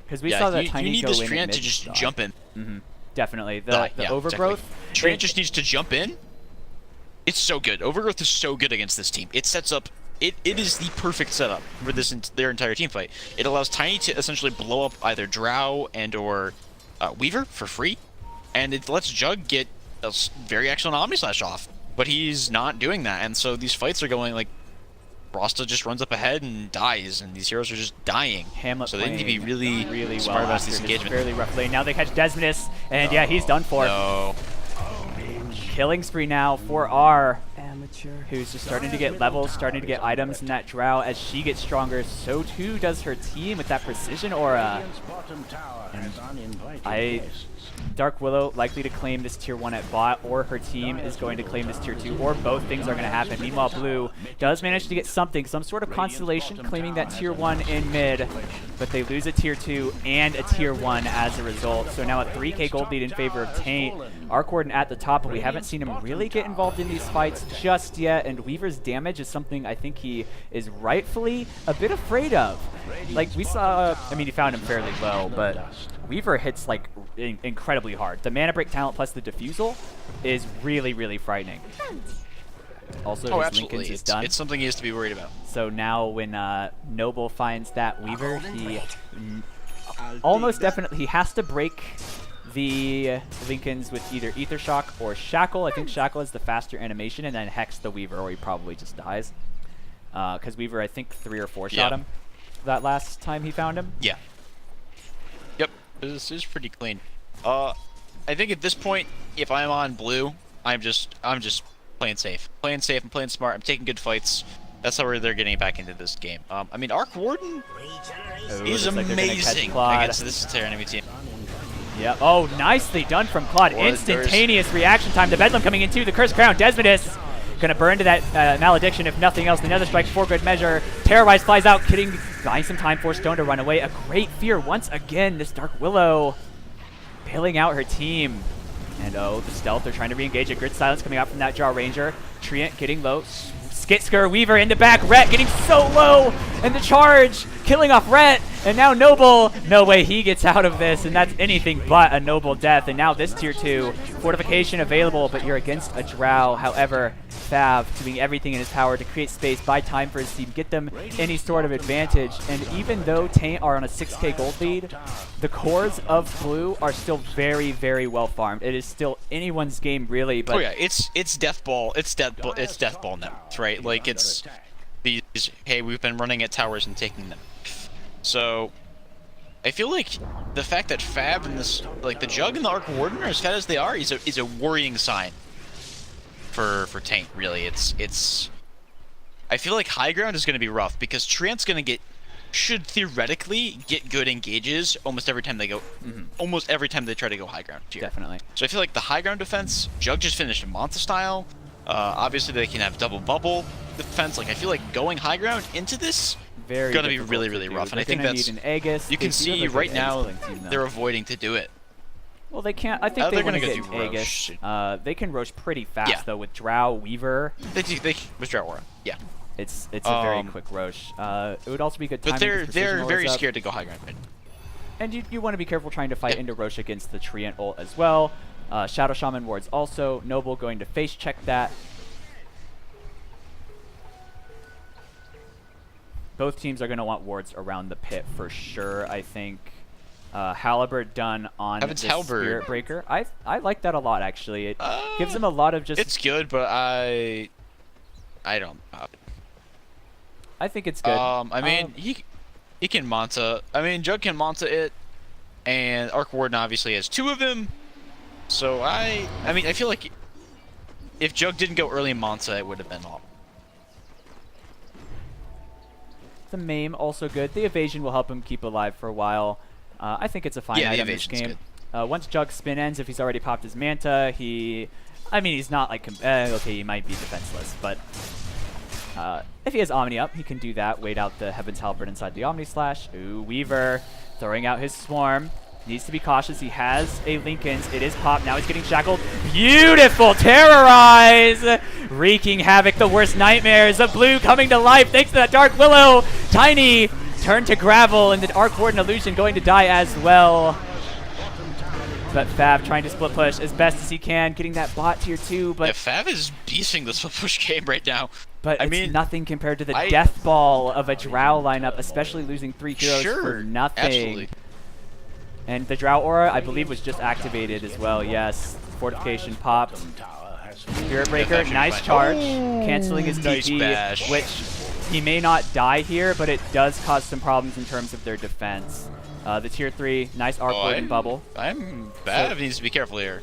Because we saw that Tiny you need go this in Treant to just jump in. Definitely. The overgrowth. Treant just needs to jump in. It's so good. Overgrowth is so good against this team. It sets up. It is the perfect setup for their entire team fight. It allows Tiny to essentially blow up either Drow and or Weaver for free, and it lets Jug get a very excellent Omni Slash off. But he's not doing that, and so these fights are going like Rasta just runs up ahead and dies, and these heroes are just dying. Hamlet so they need to be really smart well about after this his engagement. fairly rough lane. Now they catch Desmondus, and yeah, he's done for. No. Killing spree now for R, who's just starting to get levels, starting to get items in that Drow. As she gets stronger, so too does her team with that precision aura. Dark Willow likely to claim this tier 1 at bot, or her team is going to claim this tier 2, or both things are going to happen. Meanwhile, Blue does manage to get something, some sort of constellation, claiming that tier 1 in mid, but they lose a tier 2 and a tier 1 as a result. So now a 3k gold lead in favor of Taint. Arc Warden at the top, but we haven't seen him really get involved in these fights just yet, and Weaver's damage is something I think he is rightfully a bit afraid of. Like, we saw, I mean, he found him fairly low, but Weaver hits like incredibly hard. The Mana Break talent plus the Diffusal is really, really frightening. Also, his absolutely. Linken's is done. It's something he has to be worried about. So now when Noble finds that Weaver, he almost definitely, he has to break the Linken's with either Ether Shock or Shackle. I think Shackle is the faster animation, and then Hex the Weaver, or he probably just dies. Because Weaver, I think 3 or 4 shot him that last time he found him. Yeah. Yep. This is pretty clean. I think at this point, if I'm on blue, I'm just playing safe. Playing safe, I'm playing smart, I'm taking good fights. That's how they're getting back into this game. I mean, Arc Warden is amazing against this entire enemy team. Yep. Oh, nicely done from Claude. Instantaneous reaction time. The Bedlam coming in too. The Cursed Crown. Desmondus gonna burn to that Malediction, if nothing else. Another strike for good measure. Terrorize flies out, buying some time for Stone to run away. A great fear once again. This Dark Willow bailing out her team. And oh, the stealth. They're trying to re-engage. A Grid Silence coming out from that Jaw Ranger. Treant getting low. Skitsker, Weaver in the back. Rhett getting so low. And the charge killing off Rhett. And now Noble, no way he gets out of this, and that's anything but a noble death. And now this tier 2, fortification available, but you're against a Drow. However, Fav doing everything in his power to create space, buy time for his team, get them any sort of advantage. And even though Taint are on a 6k gold lead, the cores of Blue are still very, very well farmed. It is still anyone's game, really. But oh yeah, it's death ball. It's death ball nets, right? Like it's these. Hey, we've been running at towers and taking them. So, I feel like the fact that Fab and this, like the Jug and the Arc Warden are as fat as they are, is a worrying sign for Taint. Really, it's. I feel like high ground is going to be rough because Treant's going to should theoretically get good engages almost every time they go, almost every time they try to go high ground tier. Definitely. So I feel like the high ground defense, Jug just finished Manta style. Obviously they can have double bubble defense. Like I feel like going high ground into this. Gonna be really, really rough, and I think that's. You can see right now they're avoiding to do it. Well, they can't. I think they want to get Aegis. They can Roche pretty fast though with Drow Weaver. They with Drow Aura. Yeah. It's a very quick Roche. It would also be good. But they're very scared to go high ground. And you want to be careful trying to fight into Roche against the Treant ult as well. Shadow Shaman wards also. Noble going to face check that. Both teams are going to want wards around the pit for sure, I think. Halberd done on the Spirit Breaker. I like that a lot, actually. It gives them a lot of just... It's good, but I don't... I think it's good. I mean, he can Manta. I mean, Jug can Manta it, and Arc Warden obviously has 2 of them. So I mean, I feel like if Jug didn't go early in Manta, it would have been all. The Maim also good. The evasion will help him keep alive for a while. I think it's a fine item in this game. Once Jug's spin ends, if he's already popped his Manta, I mean, he's not like... okay, he might be defenseless, but... if he has Omni up, he can do that. Wait out the Heaven's Halberd inside the Omni Slash. Ooh, Weaver throwing out his Swarm. Needs to be cautious. He has a Linken's. It is popped. Now he's getting shackled. Beautiful Terrorize! Wreaking havoc. The worst nightmares of Blue coming to life thanks to that Dark Willow. Tiny turned to gravel, and the Arc Warden Illusion going to die as well. But Fab trying to split push as best as he can, getting that bot tier 2, but Yeah, Fav is beasting the split push game right now. but I it's mean, nothing compared to the death ball of a Drow lineup, especially losing 3 heroes for nothing. Absolutely. And the Drow Aura, I believe, was just activated as well, yes. Fortification popped. Spirit Breaker, nice charge, canceling his Nice DP, bash. which he may not die here, but it does cause some problems in terms of their defense. The tier 3, nice arc ward and bubble. Fav needs to be careful here.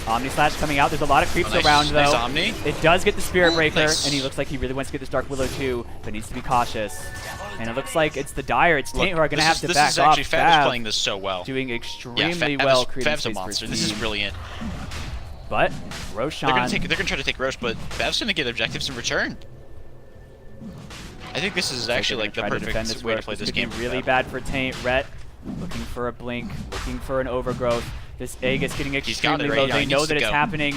Omni Slash coming out. There's a lot of creeps Nice, around, though. nice Omni. It does get the Spirit Breaker, Nice. and he looks like he really wants to get this Dark Willow too, but needs to be cautious. And it looks like it's the Dire, it's Taint who are going to have to back This is off. actually Fav is playing this so well. Doing Yeah, extremely well, creating Fav's a space for monster. his This is team. brilliant. But Roshan, They're gonna try to take Roche, but Fav's gonna get objectives in return. I think this is actually like the perfect way to play this game. Really bad for Taint. Rhett looking for a blink, looking for an overgrowth. This egg is getting extremely right low. now. They He know needs that to it's go. happening.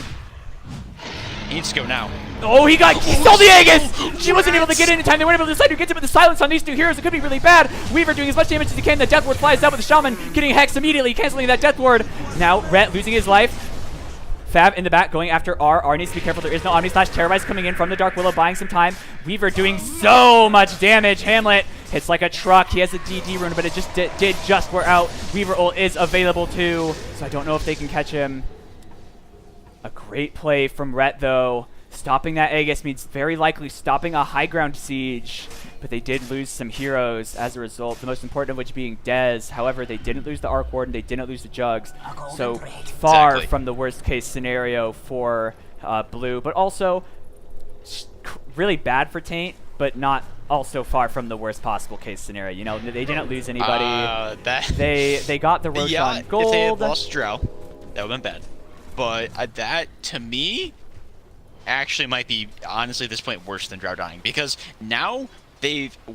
He needs to go now. Oh, he stole the Aegis! She wasn't able to get in time. They weren't able to decide who gets it with the silence on these two heroes. It could be really bad. Weaver doing as much damage as he can. The Death Ward flies out with the Shaman getting hexed immediately, canceling that Death Ward. Now, Rhett losing his life. Fab in the back going after R. R needs to be careful. There is no Omni Slash. Terrorize coming in from the Dark Willow, buying some time. Weaver doing so much damage. Hamlet hits like a truck. He has a DD rune, but it just did just wear out. Weaver ult is available too, so I don't know if they can catch him. A great play from Rhett, though. Stopping that Aegis means very likely stopping a high ground siege, but they did lose some heroes as a result, the most important of which being Dez. However, they didn't lose the Arc Warden, they didn't lose the Jugs, so far Exactly. from the worst case scenario for Blue, but also really bad for Taint, but not also far from the worst possible case scenario. You know, they didn't lose anybody. They got the Roshan Yeah, gold. if they had lost Drow, that would have been bad. But that, to me, actually might be, honestly, at this point, worse than Drow dying. Because now,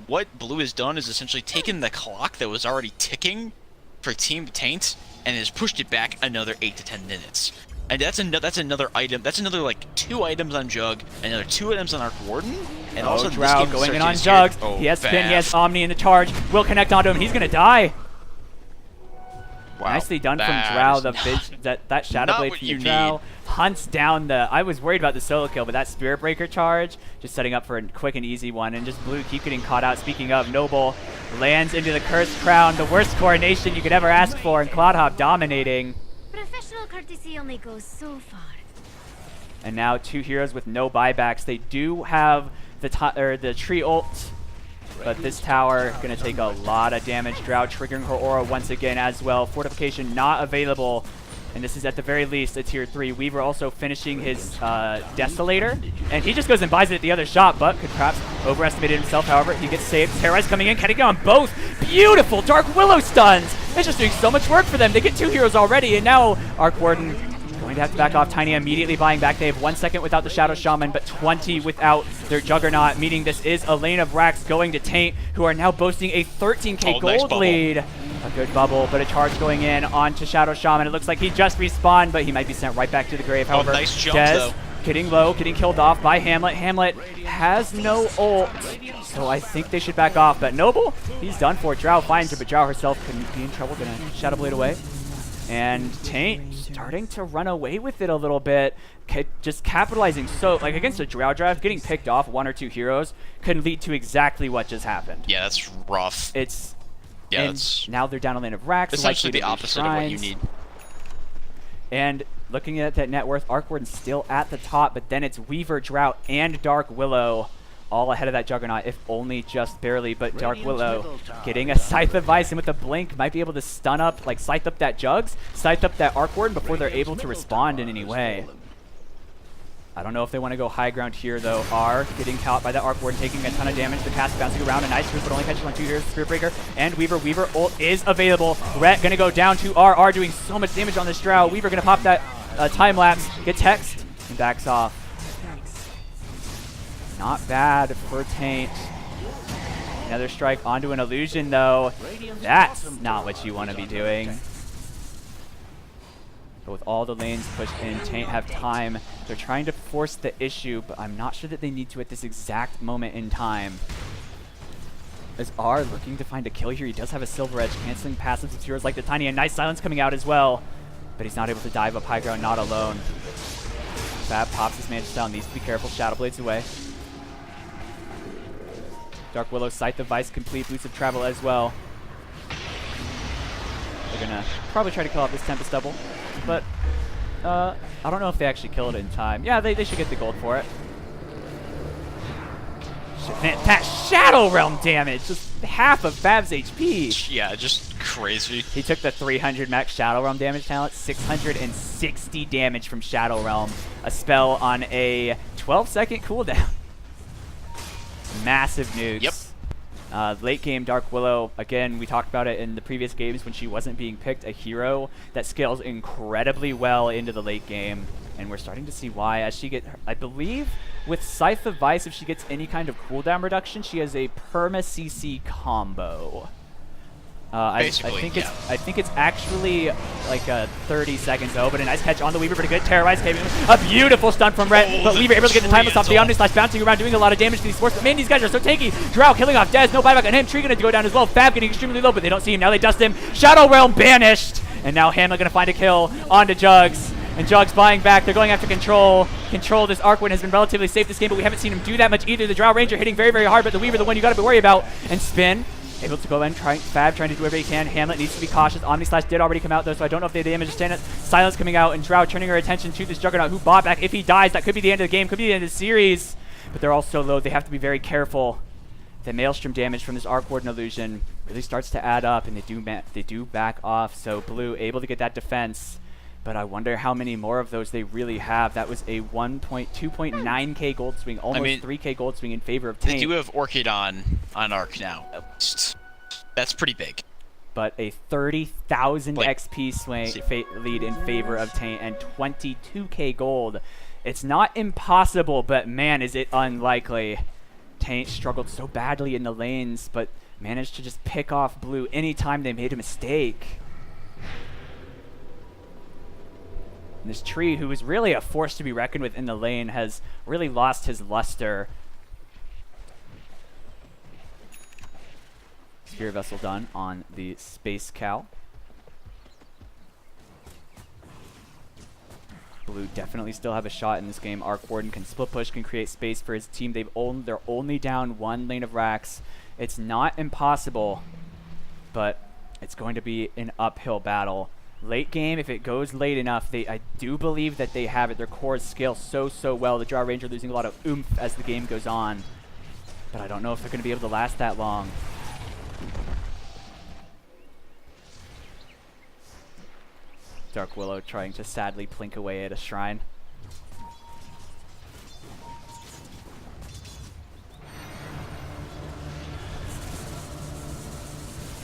what Blue has done is essentially taken the clock that was already ticking for Team Taint and has pushed it back another 8 to 10 minutes. And that's another item. That's another, like, 2 items on Jug, another 2 items on Arc Warden, and also this Drow game going in starts on getting scared. Jugs. Oh, He has spin, he Fav. has Omni in the charge. Will connect onto him. He's going to die. Wow, Nicely done from that Drow. is The not- that Shadow not Blade what from you the Drow need. hunts down the. I was worried about the solo kill, but that Spirit Breaker charge just setting up for a quick and easy one, and just Blue keep getting caught out. Speaking of, Noble lands into the Cursed Crown, the worst coronation you could ever ask for, and Cloudhop dominating. Professional courtesy only goes so far. And now 2 heroes with no buybacks. They do have the tree ult, but this tower gonna take a lot of damage. Drow triggering her aura once again as well. Fortification not available, and this is at the very least a tier 3. Weaver also finishing his Desolator, and he just goes and buys it at the other shop, but could perhaps overestimated himself. However, he gets saved. Terrorize coming in, getting on both. Beautiful Dark Willow stuns. It's just doing so much work for them. They get 2 heroes already, and now Arc Warden going to have to back off. Tiny immediately buying back. They have 1 second without the Shadow Shaman, but 20 without their Juggernaut, meaning this is a lane of racks going to Taint, who are now boasting a 13k Oh, nice gold bubble. lead. A good bubble, but a charge going in onto Shadow Shaman. It looks like he just respawned, but he might be sent right back to the grave. However, nice jump, Dez though. getting low, getting killed off by Hamlet. Hamlet has no ult, so I think they should back off. But Noble, he's done for. Drow finds her, but Drow herself could be in trouble. Gonna Shadow Blade away. And Taint starting to run away with it a little bit, just capitalizing. So, like against a Drow draft, getting picked off 1 or 2 heroes could lead to exactly what just happened. Yeah, that's rough. It's Yeah, and that's now they're down a lane of racks. essentially likely the to lose opposite of what you shrines. need. And looking at that net worth, Arc Warden's still at the top, but then it's Weaver, Drought, and Dark Willow all ahead of that Juggernaut, if only just barely. But Dark Willow getting a Scythe of Vice, and with the blink might be able to stun up, like scythe up that Jugs, scythe up that Arc Warden before they're able to respond in any way. I don't know if they want to go high ground here, though. R getting caught by that Arc Warden, taking a ton of damage. The cast bouncing around. A nice move, but only catches on 2 heroes. Spirit Breaker and Weaver. Weaver ult is available. Rhett gonna go down to R. R doing so much damage on this Drow. Weaver gonna pop that time lapse, gets hexed, and backs off. Not bad for Taint. Another strike onto an illusion, though. That's not what you want to be doing. But with all the lanes pushed in, Taint have time. They're trying to force the issue, but I'm not sure that they need to at this exact moment in time. As R looking to find a kill here, he does have a Silver Edge, canceling passives of heroes like the Tiny, and nice silence coming out as well. but he's not able to dive up high ground, not alone. Fab pops his Mantis down, needs to be careful. Shadow Blades away. Dark Willow, Scythe of Vice, complete, Boots of Travel as well. They're gonna probably try to kill off this Tempest double, but I don't know if they actually kill it in time. Yeah, they should get the gold for it. Shit, man, that Shadow Realm damage, just half of Fab's HP. Yeah, just crazy. He took the 300 max Shadow Realm damage talent, 660 damage from Shadow Realm, a spell on a 12-second cooldown. Massive nukes. Yep. Late game Dark Willow, again, we talked about it in the previous games when she wasn't being picked, a hero that scales incredibly well into the late game, and we're starting to see why as she get, I believe, with Scythe of Vice, if she gets any kind of cooldown reduction, she has a perma CC combo. I think it's actually like 30 seconds. Oh, but a nice catch on the Weaver, but a good terrorize. A beautiful stun from Ret, but Weaver able to get the timeless off the Omni Slash, bouncing around, doing a lot of damage to these forces. But man, these guys are so tanky. Drow killing off Dez, no buyback on him. Tree gonna go down as well. Fab getting extremely low, but they don't see him. Now they dust him. Shadow Realm banished, and now Hamlet gonna find a kill onto Jugs. And Jugs buying back. They're going after Control. Control, this Arc Wind has been relatively safe this game, but we haven't seen him do that much either. The Drow Ranger hitting very, very hard, but the Weaver, the one you gotta be worried about. And Spin. Able to go in, Fab trying to do whatever he can. Hamlet needs to be cautious. Omni Slash did already come out though, so I don't know if they damage the stand. Silence coming out, and Drow turning her attention to this Juggernaut who bought back. If he dies, that could be the end of the game, could be the end of the series. But they're all so low, they have to be very careful. The Maelstrom damage from this Arc Warden illusion really starts to add up, and they do back off. So Blue able to get that defense, but I wonder how many more of those they really have. That was a 2.9k gold swing, almost 3k gold swing in favor of Taint. They do have Orchid on Arc now. That's pretty big. But a 30,000 XP swing lead in favor of Taint and 22k gold. It's not impossible, but man, is it unlikely. Taint struggled so badly in the lanes, but managed to just pick off Blue anytime they made a mistake. And this Tree, who is really a force to be reckoned with in the lane, has really lost his luster. Spear Vessel done on the Space Cow. Blue definitely still have a shot in this game. Arc Warden can split push, can create space for his team. They're only down one lane of racks. It's not impossible, but it's going to be an uphill battle. Late game, if it goes late enough, I do believe that they have it. Their cores scale so well. The Drow Ranger losing a lot of oomph as the game goes on, but I don't know if they're going to be able to last that long. Dark Willow trying to sadly plink away at a shrine.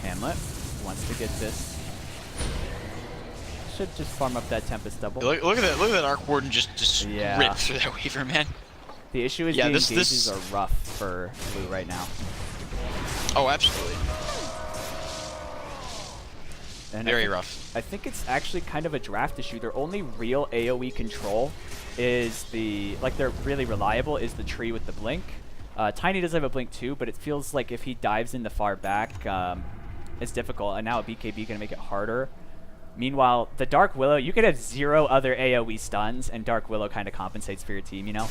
Hamlet wants to get this. Should just farm up that Tempest double. Look at that! Look at that Arc Warden just yeah. ripped through that Weaver, man. The issue is the engages are rough for Blue right now. Oh, absolutely. And very rough. I think it's actually kind of a draft issue. Their only real AoE control is they're really reliable, is the Tree with the blink. Tiny does have a blink too, but it feels like if he dives in the far back, it's difficult. And now a BKB gonna make it harder. Meanwhile, the Dark Willow, you could have 0 other AoE stuns, and Dark Willow kind of compensates for your team, you know?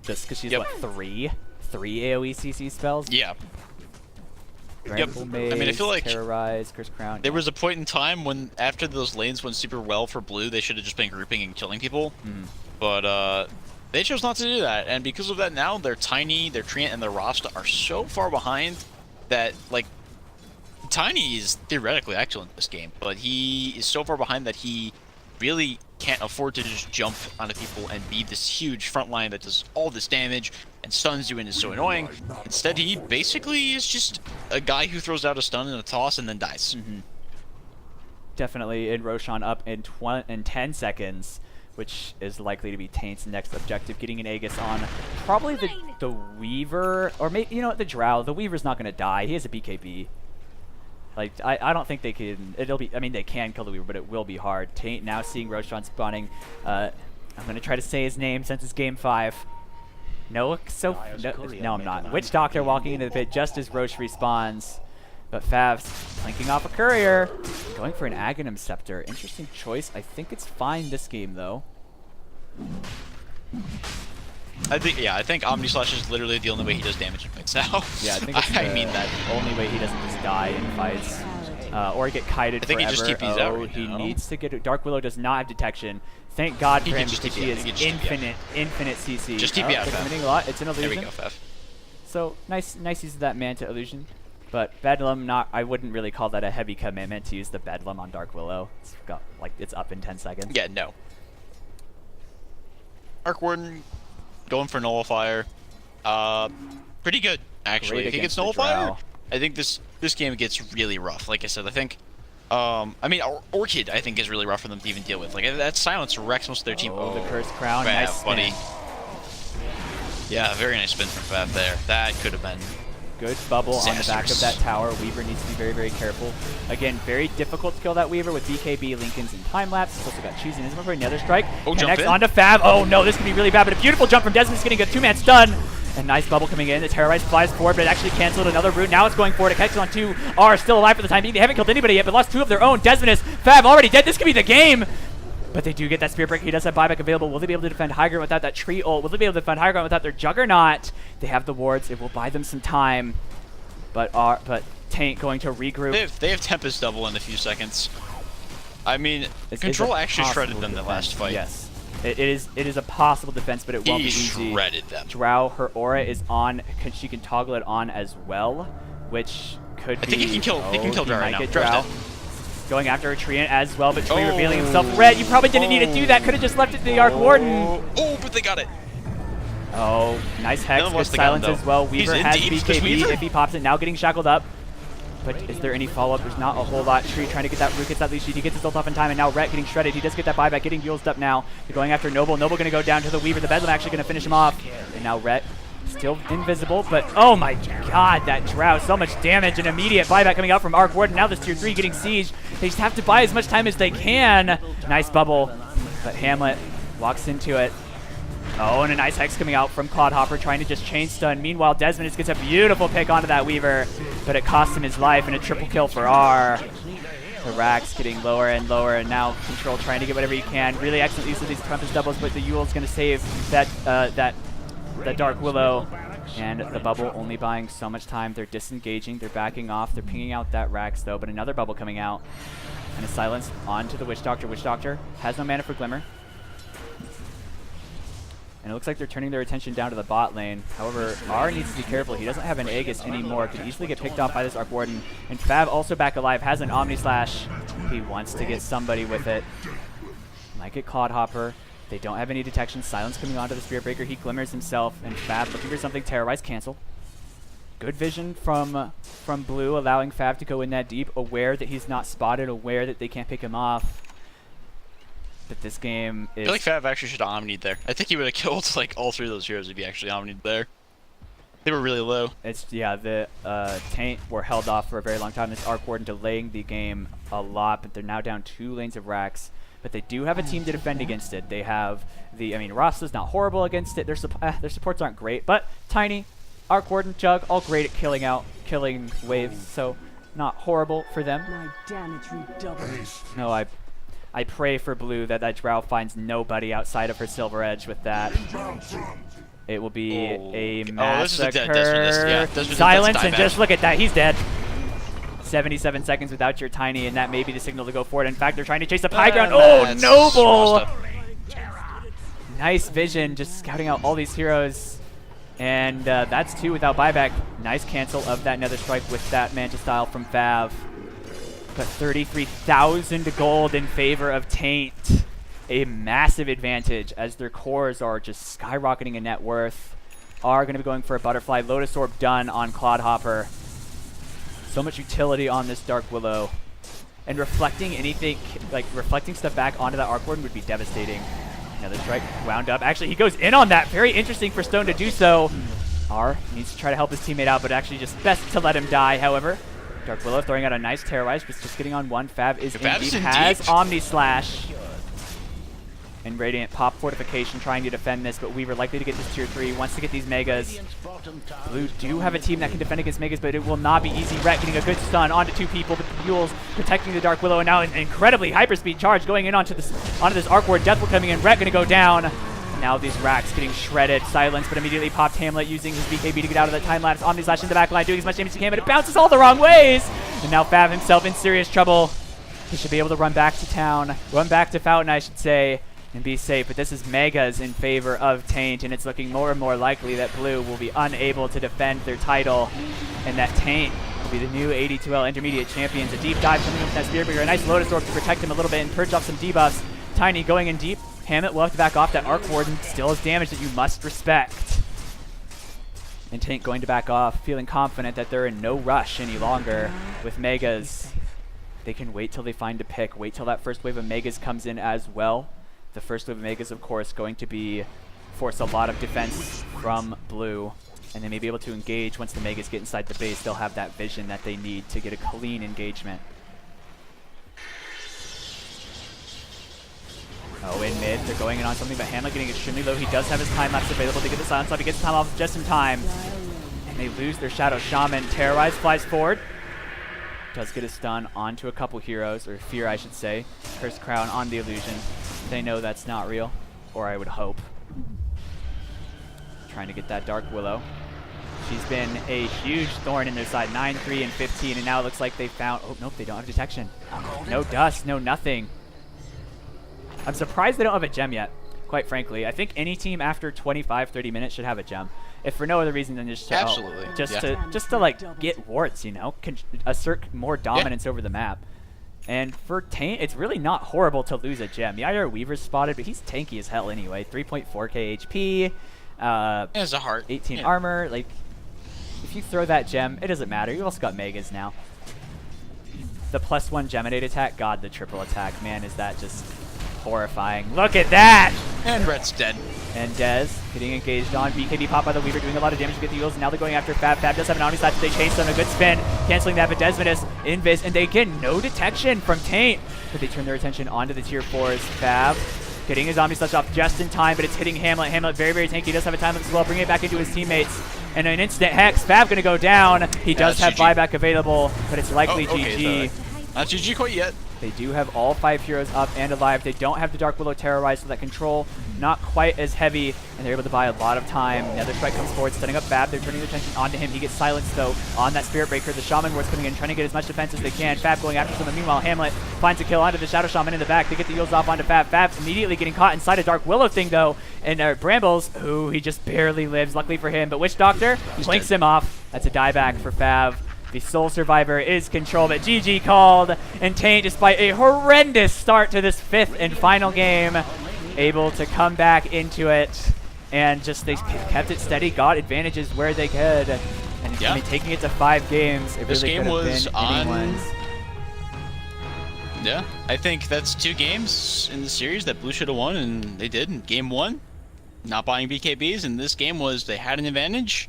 Just because she's, what, 3 AoE CC spells? Yeah. Maze, I mean, I feel like Terrorize, Curse Crown. There was a point in time when, after those lanes went super well for Blue, they should have just been grouping and killing people. But they chose not to do that, and because of that now, their Tiny, their Treant, and their Rasta are so far behind that, like, Tiny is theoretically excellent in this game, but he is so far behind that he really can't afford to just jump onto people and be this huge front line that does all this damage and stuns you and is so annoying. Instead, he basically is just a guy who throws out a stun and a toss and then dies. Definitely in Roshan up in 10 seconds, which is likely to be Taint's next objective, getting an Aegis on probably the Weaver, or maybe, you know what, the Drow. The Weaver's not going to die. He has a BKB. Like, I don't think they can, I mean, they can kill the Weaver, but it will be hard. Taint now seeing Roshan spawning. I'm going to try to say his name since it's game 5. No, I'm not. Witch Doctor walking into the pit just as Roche respawns. But Fav's planking off a courier, going for an Aghanim Scepter. Interesting choice. I think it's fine this game though. I think Omni Slash is literally the only way he does damage in fights now. Yeah, I think it's I mean that. only way he doesn't just die in fights. Or get kited I think forever. he just TPs out right he now. needs to get it. Dark Willow does not have detection. Thank God for He him can just because TP he out. is He can just TP out. infinite CC. Just TP out, they're Fav. committing a lot. It's an There illusion. we go, Fav. So nice use of that Manta illusion. But Bedlam, I wouldn't really call that a heavy commitment to use the Bedlam on Dark Willow. It's up in 10 seconds. Yeah, no. Arc Warden going for Nullifier. Pretty good actually. Great If he gets against the Nullifier, Drow. I think this game gets really rough. Like I said, I think. I mean, Orchid I think is really rough for them to even deal with. Like that silence wrecks most of their team. Oh, the Cursed Crown. Fav, Nice spin. buddy. Yeah, very nice spin from Fav there. That could have been. Good bubble on the back of Disastrous. that tower. Weaver needs to be very, very careful. Again, very difficult to kill that Weaver with BKB, Lincolns, and time lapse. He's also got Cheese and Isma for another strike. Oh, jump Connects in. onto Fav. Oh no, this could be really bad, but a beautiful jump from Desmond's getting a 2-man stun. A nice bubble coming in. The Terrorize flies forward, but it actually canceled another route. Now it's going forward. It connects on 2. Are still alive for the time being. They haven't killed anybody yet, but lost 2 of their own. Desmond Fav already dead. This could be the game. But they do get that Spear Breaker. He does have buyback available. Will they be able to defend high ground without that tree ult? Will they be able to defend high ground without their Juggernaut? They have the wards. It will buy them some time. But Taint going to regroup. They have Tempest double in a few seconds. I mean, It's Control a actually shredded possible them the last defense. fight. Yes, it is a possible defense, but it won't be He easy. shredded them. Drow, her aura is on. She can toggle it on as well, which could be. I think he can kill. He can kill he Drow right might now. get Drow's Drow. dead. Going after a Treant as well, but Tree Oh. revealing himself. Red, you probably didn't need to do that. Could have just left it to the Arc Warden. Oh, but they got it. Oh, nice Hex. None of Good us got him, silence though. as well. He's Weaver in has deep. Does BKB Weaver? if he pops it. Now getting shackled up. But is there any follow-up? There's not a whole lot. Tree trying to get that root, gets that leash. He gets his ult off in time, and now Rhett getting shredded. He does get that buyback, getting used up now. They're going after Noble. Noble going to go down to the Weaver. The Bedlam actually going to finish him off. And now Rhett still invisible, but oh my god, that Drow. So much damage and immediate buyback coming out from Arc Warden. Now this tier 3 getting sieged. They just have to buy as much time as they can. Nice bubble, but Hamlet walks into it. Oh, and a nice Hex coming out from Clodhopper, trying to just chain stun. Meanwhile, Desmond just gets a beautiful pick onto that Weaver, but it costs him his life, and a triple kill for R. The Rack's getting lower and lower, and now Control trying to get whatever he can. Really excellent use of these Tempest doubles, but the Yule's going to save that Dark Willow. And the bubble only buying so much time. They're disengaging, they're backing off, they're pinging out that Rax though, but another bubble coming out. And a silence onto the Witch Doctor. Witch Doctor has no mana for Glimmer. And it looks like they're turning their attention down to the bot lane. However, R needs to be careful. He doesn't have an Aegis anymore. Could easily get picked off by this Arc Warden. And Fav also back alive, has an Omni Slash. He wants to get somebody with it. Might get Clodhopper. They don't have any detection. Silence coming onto the Spirit Breaker. He glimmers himself. And Fav looking for something. Terrorize, cancel. Good vision from Blue, allowing Fav to go in that deep. Aware that he's not spotted. Aware that they can't pick him off. But this game is... I feel like Fav actually should have omnied there. I think he would have killed like all 3 of those heroes if he actually omnied there. They were really low. It's, yeah, the Taint were held off for a very long time. This Arc Warden delaying the game a lot, but they're now down 2 lanes of Rax. But they do have a team to defend against it. They have the, I mean, Rasta's not horrible against it. Their supports aren't great, but Tiny, Arc Warden, Jug, all great at killing waves, so not horrible for them. My damage redoubles. No, I pray for Blue that Drow finds nobody outside of her Silver Edge with that. It will be a massacre. This is a dead Desmond. Yeah, Desmond, Silence, that's and dive just out. look at that. He's dead. 77 seconds without your Tiny, and that may be the signal to go forward. In fact, they're trying to chase up high ground. Oh, That's Noble! Rasta. Nice vision, just scouting out all these heroes. And that's 2 without buyback. Nice cancel of that Nether Strike with that Manta Style from Fav. But 33,000 gold in favor of Taint. A massive advantage as their cores are just skyrocketing in net worth. Are going to be going for a Butterfly. Lotus Orb done on Clodhopper. So much utility on this Dark Willow. And reflecting anything, like reflecting stuff back onto that Arc Warden would be devastating. Another strike wound up. Actually, he goes in on that. Very interesting for Stone to do so. R needs to try to help his teammate out, but actually just best to let him die, however. Dark Willow throwing out a nice Terrorize, but just getting on one. Fav is in Fav's deep, in has deep. Omni Slash. And Radiant pop Fortification trying to defend this, but Weaver likely to get this tier 3, wants to get these Megas. Radiant's bottom tower Blue do have a team that can defend against Megas, but it will not be easy. Rhett getting a good stun onto 2 people, but the Mules protecting the Dark Willow, and now an incredibly hyperspeed charge going in onto this Arc Ward. Death will coming in, Rhett gonna go down. Now these racks getting shredded, silenced, but immediately popped Hamlet using his BKB to get out of that time lapse. Omni Slash in the back line, doing as much damage as he can, but it bounces all the wrong ways! And now Fav himself in serious trouble. He should be able to run back to town, run back to Fountain, I should say, and be safe. But this is Megas in favor of Taint, and it's looking more and more likely that Blue will be unable to defend their title, and that Taint will be the new AD2L Intermediate Champions. A deep dive coming up with that Spear Breaker, a nice Lotus Orb to protect him a little bit and purge off some debuffs. Tiny going in deep. Hammett will have to back off. That Arc Warden still has damage that you must respect. And Taint going to back off, feeling confident that they're in no rush any longer with Megas. They can wait till they find a pick, wait till that first wave of Megas comes in as well. The first wave of Megas, of course, going to be force a lot of defense from Blue, and they may be able to engage once the Megas get inside the base. They'll have that vision that they need to get a clean engagement. Oh, in mid, they're going in on something, but Hamlet getting extremely low. He does have his time lapse available to get the silence off. He gets the time off just in time, and they lose their Shadow Shaman. Terrorize flies forward. Does get a stun onto a couple heroes, or Fear I should say. Curse Crown on the Illusion. They know that's not real, or I would hope. Trying to get that Dark Willow. She's been a huge thorn in their side, 9, 3, and 15, and now it looks like they found, oh nope, they don't have detection. No dust, no nothing. I'm surprised they don't have a gem yet, quite frankly. I think any team after 25, 30 minutes should have a gem. If for no other reason than just to, Absolutely. just to like get wards, you know, assert more dominance over the map. And for Taint, it's really not horrible to lose a gem. Yeah, your Weaver's spotted, but he's tanky as hell anyway. 3.4k HP, As a heart. 18 armor. Like, if you throw that gem, it doesn't matter. You also got Megas now. The +1 Geminate attack, god, the triple attack, man, is that just horrifying. Look at that! And Rhett's dead. And Dez getting engaged on. BKB pop by the Weaver, doing a lot of damage to get the Eagles, and now they're going after Fab. Fab does have an Omni Slash, they chase them, a good spin, canceling that, but Desmodus, Invis, and they get no detection from Taint. But they turn their attention onto the tier 4s. Fab getting his Omni Slash off just in time, but it's hitting Hamlet. Hamlet very, very tanky. He does have a time limit as well, bringing it back into his teammates. And an instant Hex. Fab gonna go down. He does have GG. buyback available, but it's likely GG. Not GG quite yet. They do have all 5 heroes up and alive. They don't have the Dark Willow terrorized, so that control not quite as heavy, and they're able to buy a lot of time. Another strike comes forward, setting up Fab. They're turning their attention onto him. He gets silenced, though, on that Spirit Breaker. The Shaman Ward's coming in, trying to get as much defense as they can. Fab going after someone. Meanwhile, Hamlet finds a kill onto the Shadow Shaman in the back. They get the heals off onto Fab. Fab immediately getting caught inside a Dark Willow thing, though. And Brambles, who he just barely lives, luckily for him. But Witch Doctor blinks him off. That's a dieback for Fab. The sole survivor is Control, but GG called, and Taint, despite a horrendous start to this 5th and final game, able to come back into it, and just they kept it steady, got advantages where they could, and I mean, taking it to 5 games, it This really game could have was been on- anyone's. Yeah, I think that's 2 games in the series that Blue should have won, and they did. In game 1, not buying BKBs, and this game was they had an advantage.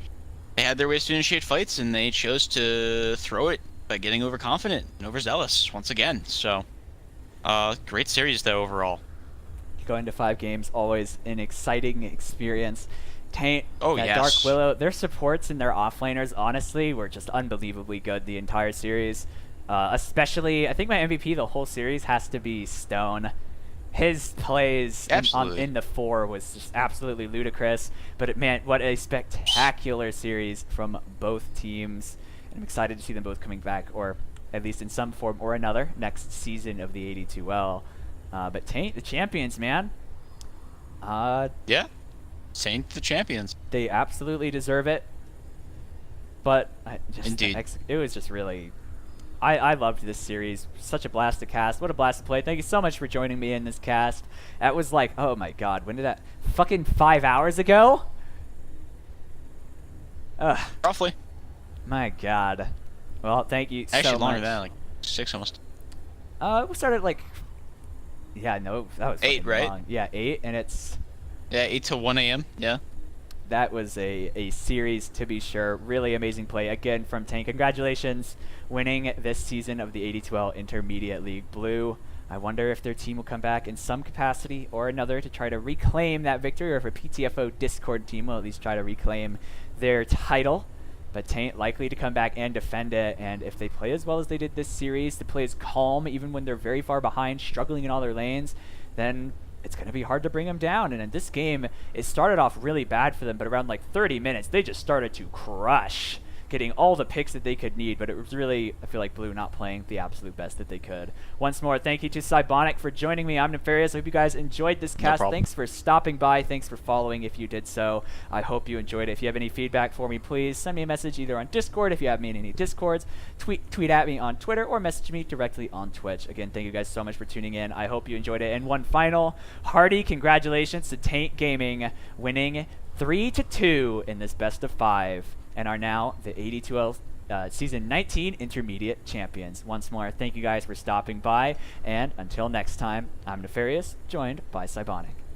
They had their ways to initiate fights, and they chose to throw it by getting overconfident and overzealous once again. So, great series though overall. Going to 5 games, always an exciting experience. Taint, Oh, that yes. Dark Willow, their supports and their offlaners, honestly, were just unbelievably good the entire series. Especially, I think my MVP the whole series has to be Stone. His plays in the 4 was just absolutely ludicrous. But man, what a spectacular series from both teams. And I'm excited to see them both coming back, or at least in some form or another, next season of the AD2L. But Taint, the champions, man. Yeah, Saint the champions. They absolutely deserve it. But Indeed. It was just really... I loved this series. Such a blast to cast. What a blast to play. Thank you so much for joining me in this cast. That was like, oh my god, when did that... Fucking 5 hours ago? Ugh. Roughly. My god. Well, thank you Actually, so longer much. than that, like 6 almost. We started like... Yeah, no, that was 8, fucking right? long. Yeah, 8, and it's... Yeah, 8 to 1 a.m. Yeah. That was a series, to be sure. Really amazing play, again, from Taint. Congratulations winning this season of the AD2L Intermediate League. Blue I wonder if their team will come back in some capacity or another to try to reclaim that victory, or if a PTFO Discord team will at least try to reclaim their title. But Taint likely to come back and defend it, and if they play as well as they did this series, to play as calm even when they're very far behind, struggling in all their lanes, then it's going to be hard to bring them down. And in this game, it started off really bad for them, but around like 30 minutes, they just started to crush, getting all the picks that they could need. But it was really, I feel like, Blue not playing the absolute best that they could. Once more, thank you to Cybonic for joining me. I'm Nefarious. I hope you guys enjoyed this cast. Thanks for stopping by. Thanks for following if you did so. I hope you enjoyed it. If you have any feedback for me, please send me a message either on Discord if you have me in any Discords, tweet at me on Twitter, or message me directly on Twitch. Again, thank you guys so much for tuning in. I hope you enjoyed it. And one final hearty congratulations to Taint Gaming, winning 3-2 in this best of 5, and are now the AD2L Season 19 Intermediate Champions. Once more, thank you guys for stopping by, and until next time, I'm Nefarious, joined by Cybonic.